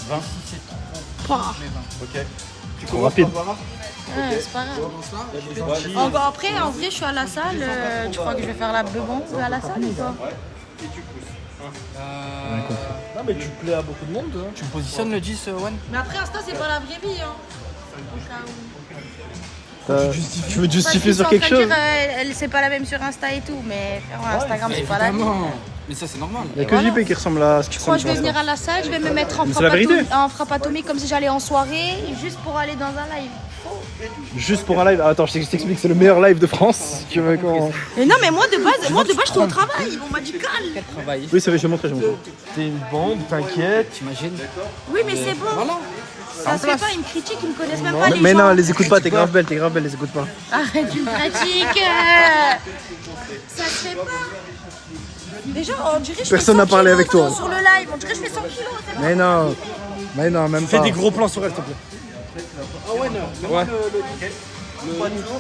20, si c'est trop. Pah. Ok. Tu Trop rapide. par Barbara. Ouais, c'est pas grave. Ouais. Encore après, en vrai, je suis à la salle. Tu crois que je vais faire la bebon à la salle ou pas? Et tu pousses. Non, mais tu plais à beaucoup de monde. Hein. Tu me positionnes le 10, Wan? Mais après, Insta, c'est pas la vraie vie. Hein. Au cas où. Tu veux te justifier Parce sur qu'ils quelque sont en chose? train de dire, c'est pas la même sur Insta et tout, mais frérot, Instagram, c'est pas la vie. Mais ça, c'est normal. Il y a que JP qui ressemble à ce qui Je crois que je vais ressemble venir à la salle, je vais me mettre en Mais c'est la vérité. frappe atomique comme si j'allais en soirée, juste pour aller dans un live. juste pour un live. Attends, je t'explique, c'est le meilleur live de France. Tu veux qu'on... Mais non, mais moi de base, j'étais au travail, on m'a dit calme. Travail. Oui, ça va, je vais montrer. T'es une bande, t'inquiète. T'imagines? Oui, mais c'est bon. Voilà. Ça se fait pas, ils me critiquent, ils me connaissent même pas les Mais gens. non, les écoute pas, t'es grave belle, les écoute pas. Arrête, tu me critiques. Ça se fait pas. Déjà, on dirait que je Personne fais 100 n'a parlé kilos avec toi. Sur le live, on dirait que je fais 100 kilos. c'est bon. Mais non, même Fais pas. des gros plans sur elle, s'il te plaît.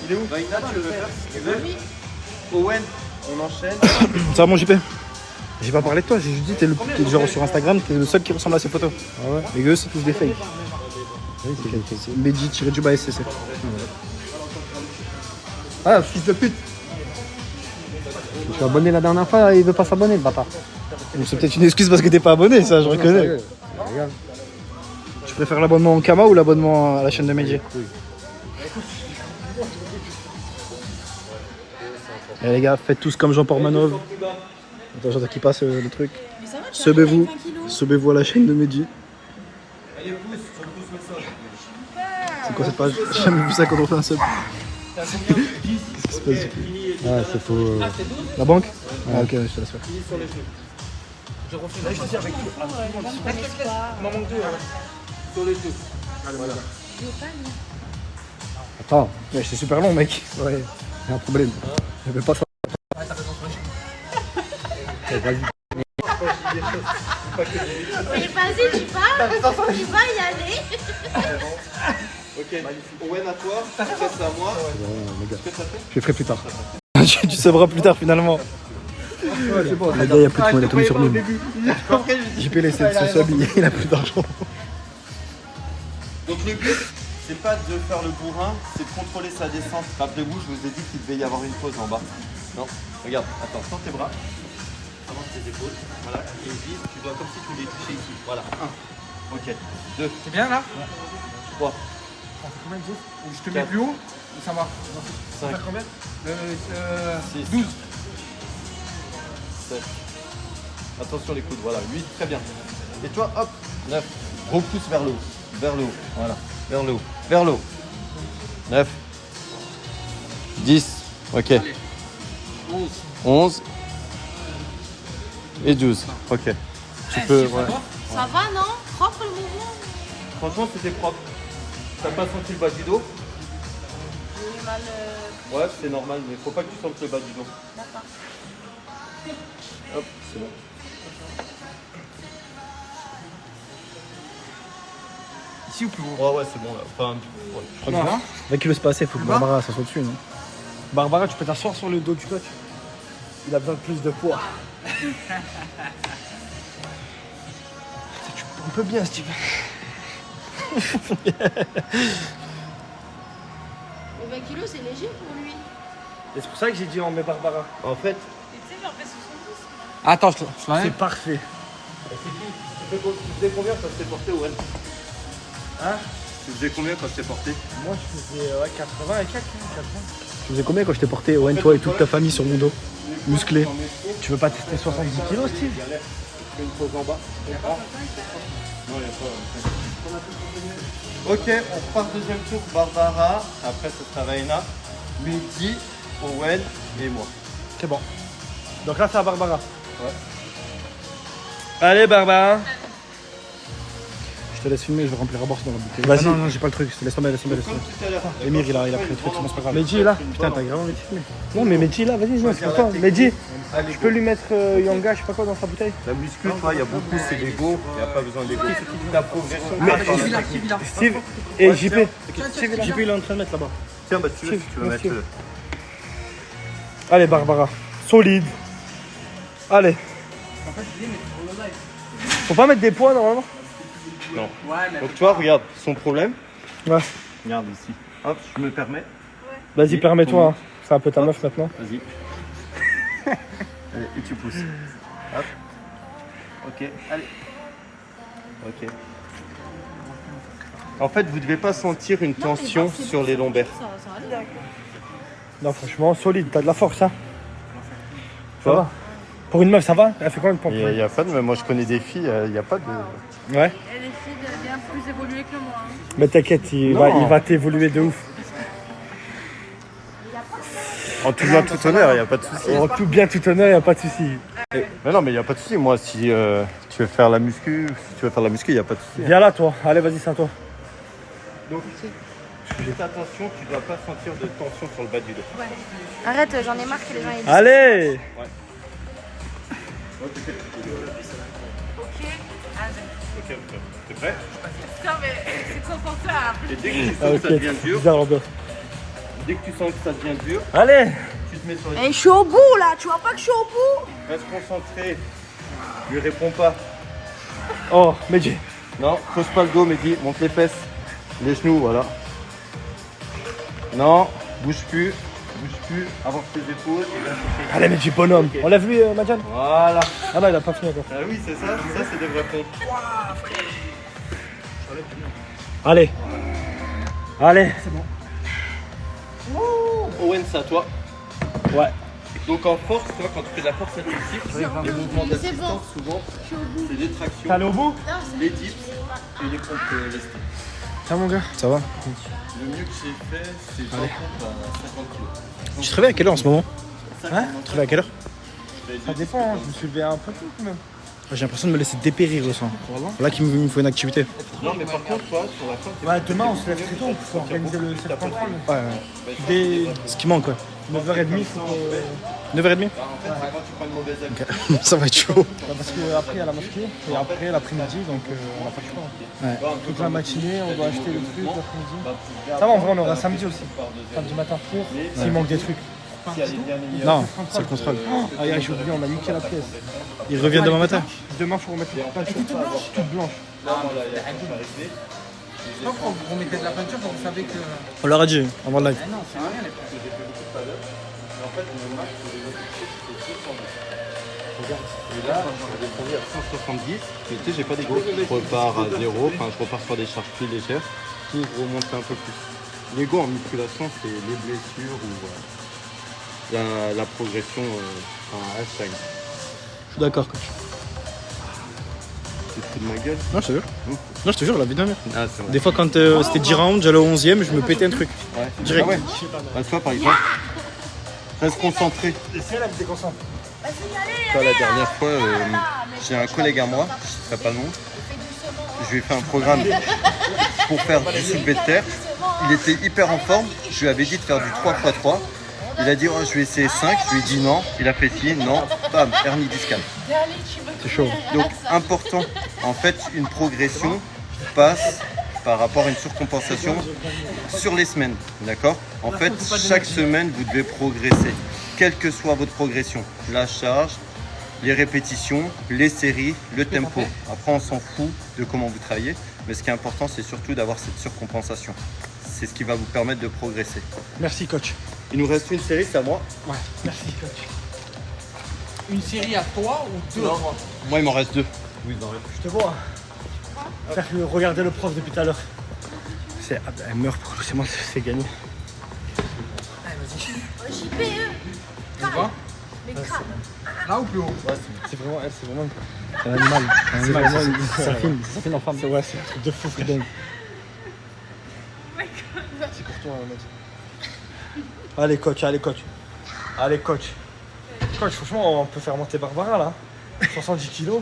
Il est où? Vaina, tu veux faire si tu veux? Owen, on enchaîne. Ça va mon JP? J'ai pas parlé de toi, j'ai juste dit t'es genre sur Instagram, t'es le seul qui ressemble à ces photos. Ah ouais? Les gars, c'est tous des fakes. Oui, c'est fake. Mehdi-du-bas SCC. Ah, fils de pute. Je suis abonné la dernière fois, il veut pas s'abonner, le bâtard. Donc c'est peut-être une excuse parce que t'es pas abonné, ça, je reconnais. Sérieux. Regarde. Tu préfères l'abonnement au Kama ou l'abonnement à la chaîne de Mehdi? Et les gars, faites tous comme Jean Portmanov. Attends, j'entends qu'il passe le truc. Mais ça va, tu Subez-vous, arrives à 20 kilos. subez-vous à la chaîne de Mehdi. C'est quoi cette page? J'ai jamais vu ça quand on fait un sub. Qu'est-ce qui se passe? Ah, c'est faux. La banque? Ah ok, je te laisse faire. Attends, Ouais, c'est super long mec. ouais, il y a un problème. Je vais pas ça. Vas-y. Mais vas-y, tu parles, tu vas y aller. Ok, Owen à toi, ça c'est à moi. Je le ferai plus tard. Tu sauras plus tard finalement. C'est bon, Le gars, il a plus de fonds, il a tout mis sur nous. JP laissé de se habiller, il a plus d'argent. Donc le but, c'est pas de faire le bourrin, c'est de contrôler sa descente. Rappelez-vous, je vous ai dit qu'il devait y avoir une pause en bas. Non, regarde, attends, tends tes bras, avance tes épaules, voilà, et vise, tu dois comme si tu voulais toucher ici. Voilà, 1, ok, 2, T'es bien là? 3, Ou je te mets plus haut? Ou ça va? 5, Combien? 6, 12. 7. Attention les coudes, voilà, 8, très bien. Et toi, hop, 9. Gros pouce vers le haut, voilà, vers le haut, vers le haut. 9, 10, ok. 11 et 12, ok. Tu peux, ouais. Ça va, non? Propre le mouvement. Franchement, c'était propre. T'as pas senti le bas du dos? J'ai mal. Ouais, c'est normal, mais faut pas que tu sentes le bas du dos. D'accord. Hop, c'est bon. Ici ou plus haut? Ouais, ouais, c'est bon là. Enfin, ouais. Non. 20 kilos c'est pas assez, faut que Barbara s'assoie dessus, non? Barbara, tu peux t'asseoir sur le dos du coach. Il a besoin de plus de poids. Un peu bien, Steve. Mais 20 kilos, c'est léger pour lui. Et c'est pour ça que j'ai dit on met Barbara. En fait, Et tu sais, j'en fais 70. Attends, je C'est l'enlève. parfait. Tu faisais combien quand je t'ai porté, Owen? Hein? Tu faisais combien quand je t'ai porté? Moi, je faisais 80 et quelques. 80. Tu faisais combien quand je t'ai porté, Owen, toi et toute ta famille sur mon dos? Musclé. Tu veux pas tester 70 kilos, Steve? Une pause en bas. Non, il n'y a pas. Ok, on repart deuxième tour. Barbara. Après, ce sera Raina, Mehdi, Owen et moi. C'est bon. Donc là, c'est à Barbara. Ouais. Allez, Barbara. Je te laisse filmer, je vais remplir la bourse dans la bouteille. Vas-y. Ah non, non, j'ai pas le truc. Laisse tomber, laisse tomber, laisse Comme tomber. tout à l'heure. Emir, il a pris le truc, c'est bon, c'est pas grave. Mehdi est là. Putain, t'as grave envie de filmer. Non, mais Mehdi est là, vas-y, non, c'est pour toi. Mehdi, je peux lui mettre Yanga, je sais pas quoi, dans sa bouteille. La muscu, toi, il y a beaucoup, c'est l'ego. Il n'y a pas besoin d'ego. La progression. Steve et JP. JP, il est en train de mettre là-bas. Tiens, bah, tu veux mettre. Allez, Barbara. Solide. Allez. Faut pas mettre des poids normalement. Non. Donc, toi, regarde, son problème. Ouais. Regarde ici. Hop, je me permets. Vas-y, permets-toi. Hein. C'est un peu ta meuf maintenant. Vas-y. Allez, et tu pousses. Hop. Ok, allez. Ok. En fait, vous ne devez pas sentir une tension sur les lombaires. Non, franchement, solide. T'as de la force, hein. Ça Quoi va. Pour une meuf, ça va. Elle fait combien de pompes? Il n'y a pas de... Moi, je connais des filles, il n'y a pas de... Ouais. Elle est fille bien plus évoluée que moi. Hein. Mais t'inquiète, il Non. va t'évoluer de ouf. En tout bien, tout honneur, il n'y a pas de souci. En tout bien, tout honneur, y a pas de souci. Mais non, mais il n'y a pas de souci. Moi, si tu veux faire la muscu, il n'y a pas de souci. Viens là, toi. Allez, vas-y, c'est à toi. Donc, fais attention, tu ne dois pas sentir de tension sur le bas du dos. Arrête, j'en ai marre que les gens aient dit. Allez. Ok, Ok, t'es prêt? non mais c'est confortable. Et dès que tu Ah, sens ok, que ça devient dur, bizarre l'ambiance. dès que tu sens que ça devient dur, Allez. tu te mets sur les... Eh, je suis au bout là, tu vois pas que je suis au bout? Reste concentré. Lui réponds pas. Oh, Mehdi. Non, pose pas le dos, Mehdi. Monte les fesses. Les genoux, voilà. Non, bouge plus. Bouge plus. Avance tes épaules. Et viens chercher. Allez, Mehdi, bonhomme. On l'a vu, Madjan? Voilà. Ah non, il a pas fini encore. Ah oui, c'est ça. Ça, c'est des vrais ponts. Allez. Allez. Owen, c'est à toi. Ouais. Donc en force, toi, quand tu fais de la force athlétique, les mouvements d'assistance, souvent, c'est des tractions, T'es allé au bout? les dips et les pompes lestées. Tiens, mon gars. Ça va? Le mieux que j'ai fait, c'est 20 pompes à 50 kg. Tu te réveilles à quelle heure en ce moment? Hein? Tu te réveilles à quelle heure? Ça dépend, hein. Je me suis levé un peu tôt quand même. J'ai l'impression de me laisser dépérir le sang. Là qu'il me faut une activité. Non, mais par contre, toi, sur la fin, t'es Ouais, demain on se lève très tôt, il faut organiser le 7.3. Ouais, Dès ce qui manque, ouais. 9h30, faut que... 9h30? en fait, c'est quand tu prends une mauvaise habitude. Ça va être chaud. Bah, parce qu'après il y a la mosquée, et après l'après-midi, donc on n'a pas le choix. Ouais. Toute la matinée, on doit acheter le truc l'après-midi. Ça va, en vrai, on aura samedi aussi. Samedi matin pour, s'il manque des trucs. Non, c'est le contrôle. Ah, j'ai oublié, on a niqué la pièce. Il revient demain matin. Demain, faut remettre la peinture. Toute blanche. Pourquoi vous mettez de la peinture quand vous savez que. On leur a dit, on va live. Ah non, c'est rien les Et là, je vais prendre à 170, mais tu sais, j'ai pas d'ego. Je repars à 0, enfin, je repars sur des charges plus légères pour remonter un peu plus. L'ego en musculation, c'est les blessures ou la progression à Einstein. Je suis d'accord, coach. Tu te fous de ma gueule? Non, je te jure. Non, je te jure, la vie de ma mère. Ah, c'est vrai. Des fois, quand c'était 10 rounds, j'allais au 11e, je me pétais un truc. Ouais. Direct. Ah ouais. Bah, toi, par exemple, reste concentré. C'est là que t'es concentré. Toi, la dernière fois, j'ai un collègue à moi, je ne sais pas le nom, je lui ai fait un programme pour faire du soulevé de terre. Il était hyper en forme, je lui avais dit de faire du 3x3. Il a dit, oh, je vais essayer 5, je lui ai dit non, il a fait ci, non, bam, hernie discale. C'est chaud. Donc, important, en fait, une progression passe par rapport à une surcompensation sur les semaines, d'accord? En fait, chaque semaine, vous devez progresser, quelle que soit votre progression, la charge, les répétitions, les séries, le tempo. Après, on s'en fout de comment vous travaillez, mais ce qui est important, c'est surtout d'avoir cette surcompensation. C'est ce qui va vous permettre de progresser. Merci, coach. Il nous reste une série, c'est à moi. Ouais, merci, coach. Une série à toi ou deux à moi? Moi, il m'en reste 2. Oui, dans Je te vois. Faire regarder le prof depuis tout à l'heure. Elle meurt pour c'est moi, c'est gagné. JPE. Quoi? Mais crâne. Là ou plus haut? Ouais, c'est vraiment elle, c'est vraiment. C'est un animal. C'est un C'est animal. vraiment- Ça filme en femme. Ouais, c'est un truc de fou, frère. Dingue. C'est pour toi, mec. Allez, coach, allez, coach. Allez, coach. Coach, franchement, on peut faire monter Barbara là. 70 kilos.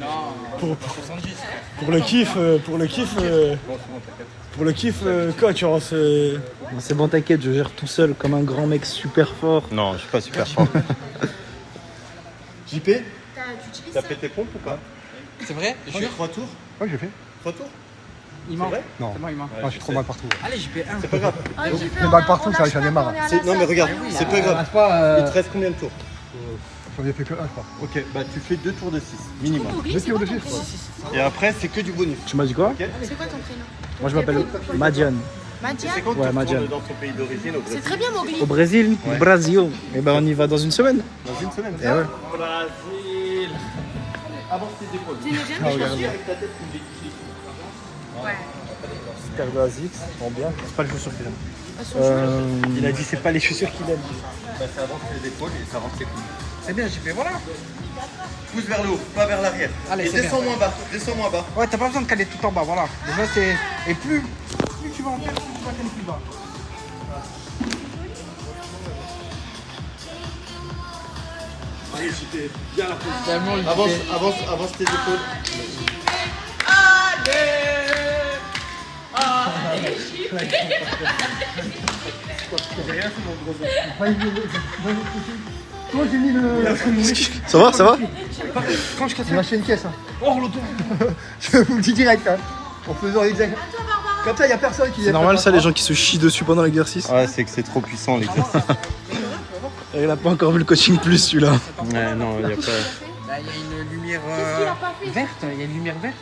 Non, Pour, 70. pour le kiff, coach, on se. Bon, c'est bon, t'inquiète, je gère tout seul comme un grand mec super fort. Non, je suis pas super fort. JP, Tu utilises t'as ça? fait tes pompes ou pas? C'est vrai? Je suis 3 tours? Ouais, j'ai fait. 3 tours? Il manque. vrai Non. C'est moi, il manque. Je suis trop mal partout. Allez, JP1. C'est pas grave. Ah, JP, Les on balles a- partout, on ça, lâche j'en ai pas marre. quand on est à la Non, mais salle. regarde, Oui, c'est pas grave. Reste pas. Il te reste combien de tours? J'en ai fait que un, je crois. Ok, bah tu fais 2 tours de 6, minimum. Oublie, Deux c'est kilos quoi de ton chiffres, prénom? Et après, c'est que du bonus. Tu m'as dit quoi? C'est quoi ton prénom? Moi, je m'appelle Madiane. Madia? C'est quand Ouais, tu Madiane. retournes dans ton pays d'origine au C'est Brésil? très bien, Mowgli. Au Brésil? Ouais. Au Brasil. Et ben, on y va dans une semaine. Dans une semaine. Eh ouais. Brésil. Avance tes épaules. Tu n'es jamais chaussures? Avec ta tête, tu me déclics. Ouais. Super de Azix, bon bien. C'est pas les chaussures qu'il aime. Elles sont jolies. Il a dit c'est pas les chaussures qu'il aime. Bah, ça avance les épaules et ça avance les coudes. C'est bien, JP, voilà. Pousse vers le haut, pas vers l'arrière. Allez, Et c'est descends bien. moins bas, descends moins bas. Ouais, t'as pas besoin de caler tout en bas, voilà. Déjà, c'est. Et plus tu vas en faire, plus tu vas caler plus bas. Allez, j'étais bien la position. Tellement le Avance tes épaules. Toi, j'ai mis le. Ça va, ça va? Quand je casse On a acheté une caisse. Hein. Oh l'autre. Je vous le dis direct. Hein. En faisant exact. Comme ça, il n'y a personne qui. C'est normal ça, les gens qui se chient dessus pendant l'exercice? Ouais, c'est que c'est trop puissant l'exercice. Il a pas encore vu le coaching plus celui-là. Ouais, non, il y a pas. Là, il y a une lumière Qu'est-ce qu'il a pas fait? verte. Il y a une lumière verte.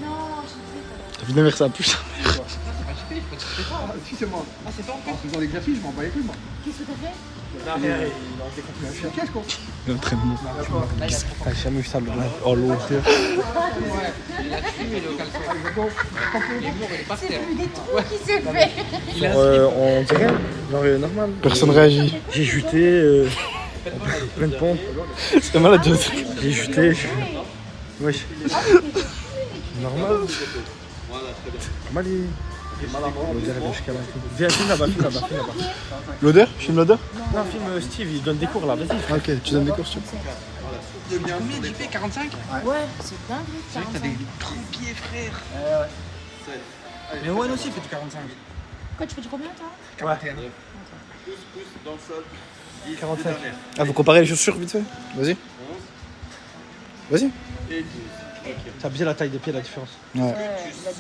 Non, j'ai T'as vu de ça plus. Si, c'est moi. Ah, c'est toi en En faisant l'exercice, je m'en bats les couilles, moi. Qu'est-ce que t'as fait? Derrière, il en décompte Je suis une caisse, quoi. L'entraînement. T'as jamais vu ça, le oh l'autre. La fumée, il est au caleçon. Il est mort, il est par C'est terre. plus des trous qui s'est fait. On dirait, genre normal. Personne réagit. J'ai juté, plein de pompes. C'est malade. J'ai juté. Wesh. Normal. Normal, on dirait jusqu'à la fin. Viens, filme là-bas, filme là-bas, filme là-bas. L'odeur? Filme l'odeur? Non, filme Steve, il donne des cours là, vas-y. Ah, ok, tu donnes des cours sur. Combien JP? 45? Ouais, c'est dingue. C'est vrai que t'as des gros pieds, frère. Mais Owen aussi fait du 45. Quoi, tu fais du combien, toi? 41. Pousse dans le sol. 45. Ah, vous comparez les chaussures vite fait? Vas-y. Vas-y. Et 12. T'as bien la taille des pieds, la différence. Ouais. Tu sens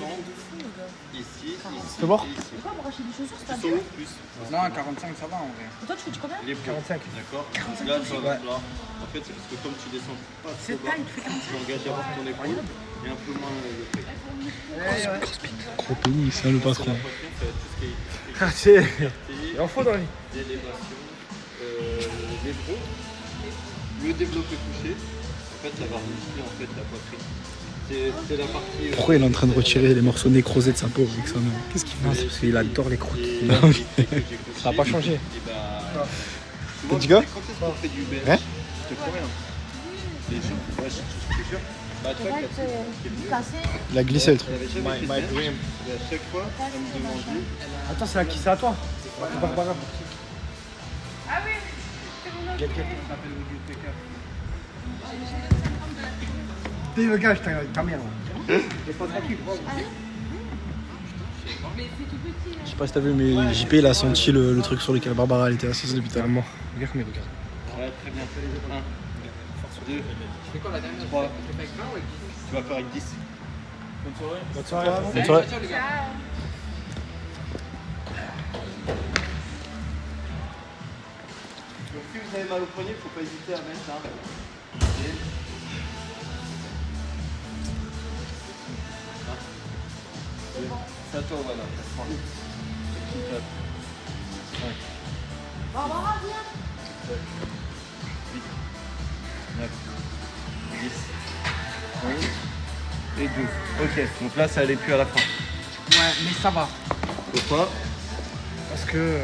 ici, Fais voir. Pourquoi me racheter des chaussures, c'est pas sur bien? le plus. Non, 45, ça va en vrai. Et toi, tu fais du combien? Les 45. D'accord. Là, sur là. En fait, c'est parce que comme tu descends pas trop bas, tu engages à voir ton épaule et un peu moins le fait. Gros pays, c'est le patron. Ah, c'est. Il en faut dans les. L'élévation, les bras, le développé couché. En fait, ça va remonter en fait la poitrine. C'est la partie. Pourquoi il est en train de retirer les morceaux nécrosés de sa peau avec ça? Qu'est-ce qu'il Non, fait? c'est parce qu'il adore les croûtes. Ça n'a pas changé. T'as dit quoi? Quand est-ce qu'on fait du bench? Hein? Je te promets. Les gens, ouais, je suis sûr. Bah, toi, Cassé. Il a glissé le truc. t'avais jamais fait de bench. Et à chaque fois, elle me demandait. Attends, c'est à qui? C'est à toi? C'est Barbara. T'es le gars, je t'ai ta mère. Je sais pas si t'as vu, mais JP il a senti le truc sur lequel Barbara elle était assise depuis tout à l'heure. Regarde, mais regarde. Ouais, très bien. 1, 2, 3. Tu vas faire avec 10. Bonne soirée. Bonne soirée. Donc, si vous avez mal au poignet, faut pas hésiter à mettre ça. C'est à toi, voilà. Barbara, viens. 8, 9, 10, 12. Ok, donc là, ça allait plus à la fin. Ouais, mais ça va. Pourquoi? Parce que.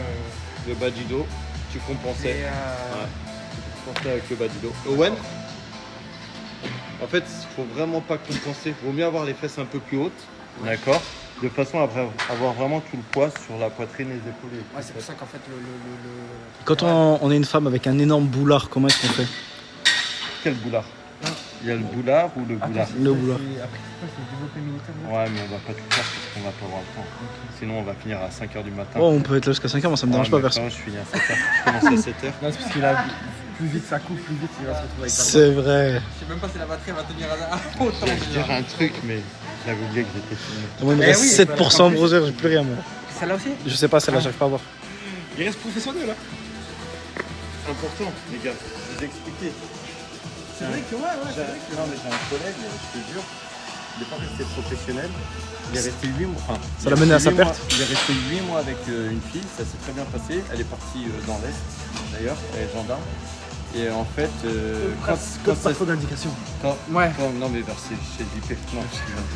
Le bas du dos, tu compensais. Et, Ouais. Tu compensais avec le bas du dos. Owen, en fait, il faut vraiment pas compenser. Il vaut mieux avoir les fesses un peu plus hautes. D'accord. De façon à avoir vraiment tout le poids sur la poitrine, les épaules. Ouais, c'est pour ça qu'en fait, Quand on est une femme avec un énorme boulard, comment est-ce qu'on fait? Quel boulard? Il y a le boulard ou le boulard? Le boulard. Après, c'est quoi? C'est le développé militaire. Ouais, mais on va pas tout faire parce qu'on va pas avoir le temps. Sinon, on va finir à 5h du matin. Oh, on peut être là jusqu'à 5h, moi ça me dérange pas, perso. Je finis à 7h. Je commence à 7h. Non, c'est parce qu'il a plus vite ça coupe, plus vite il va se retrouver avec C'est vrai. Je sais même pas si la batterie va tenir autant. Je vais dire un truc, mais j'avais oublié que j'étais filmé. Moi, il me reste 7% en browser, j'ai plus rien, moi. Celle-là aussi? Je sais pas, celle-là, j'arrive pas à voir. Il reste professionnel là. C'est important, les gars. Je vous expliquer. C'est vrai que Non, mais j'ai un collègue, je te jure, il n'est pas resté professionnel. Il est resté 8 mois. Enfin, Ça l'a mené à sa perte. Il est resté 8 mois avec une fille, ça s'est très bien passé. Elle est partie dans l'Est, d'ailleurs, elle est gendarme. Et en fait, quand pas trop d'indications. non, mais vers chez JP. Non,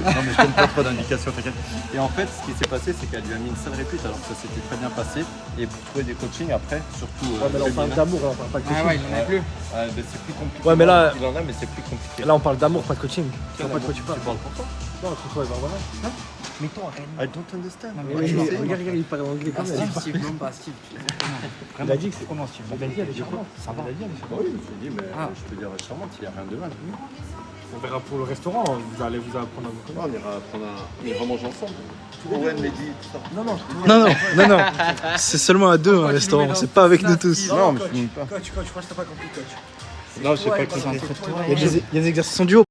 mais je donne pas trop d'indications, t'inquiète. Et en fait, ce qui s'est passé, c'est qu'elle lui a mis une sale répute alors que ça s'était très bien passé. Et pour trouver des coachings après, surtout. Ouais, mais là on parle d'amour, là, on parle pas de coaching. Ah ouais, il en a plus. Ouais, mais c'est plus compliqué. Ouais, mais là- Il en a, mais c'est plus compliqué. Là on parle d'amour, pas de coaching. Je sais pas de quoi tu Tu parles. parles pour toi? Non, entre toi et Barbara. Mais toi, arrête. I don't understand. Non, mais Oui, tu sais, regarde, il parle anglais Ah, comme elle. Steve, même pas Steve. Il a dit que c'est comment Steve? Il a dit elle est charmante. Ça va. Il a dit elle est Bah charmante. oui, je dis, mais Ah. je peux dire charmante, il n'y a rien de mal. On verra pour le restaurant, vous allez vous apprendre à vous connaître. On ira manger ensemble. Owen, Mehdi, tout ça. Non, non, Non. C'est seulement à deux, un restaurant, c'est pas avec nous tous. Non, mais je filme pas. coach, je crois que t'as pas compris, coach. Non, je sais pas Concentre-toi. compris. Il y a des exercices en duo.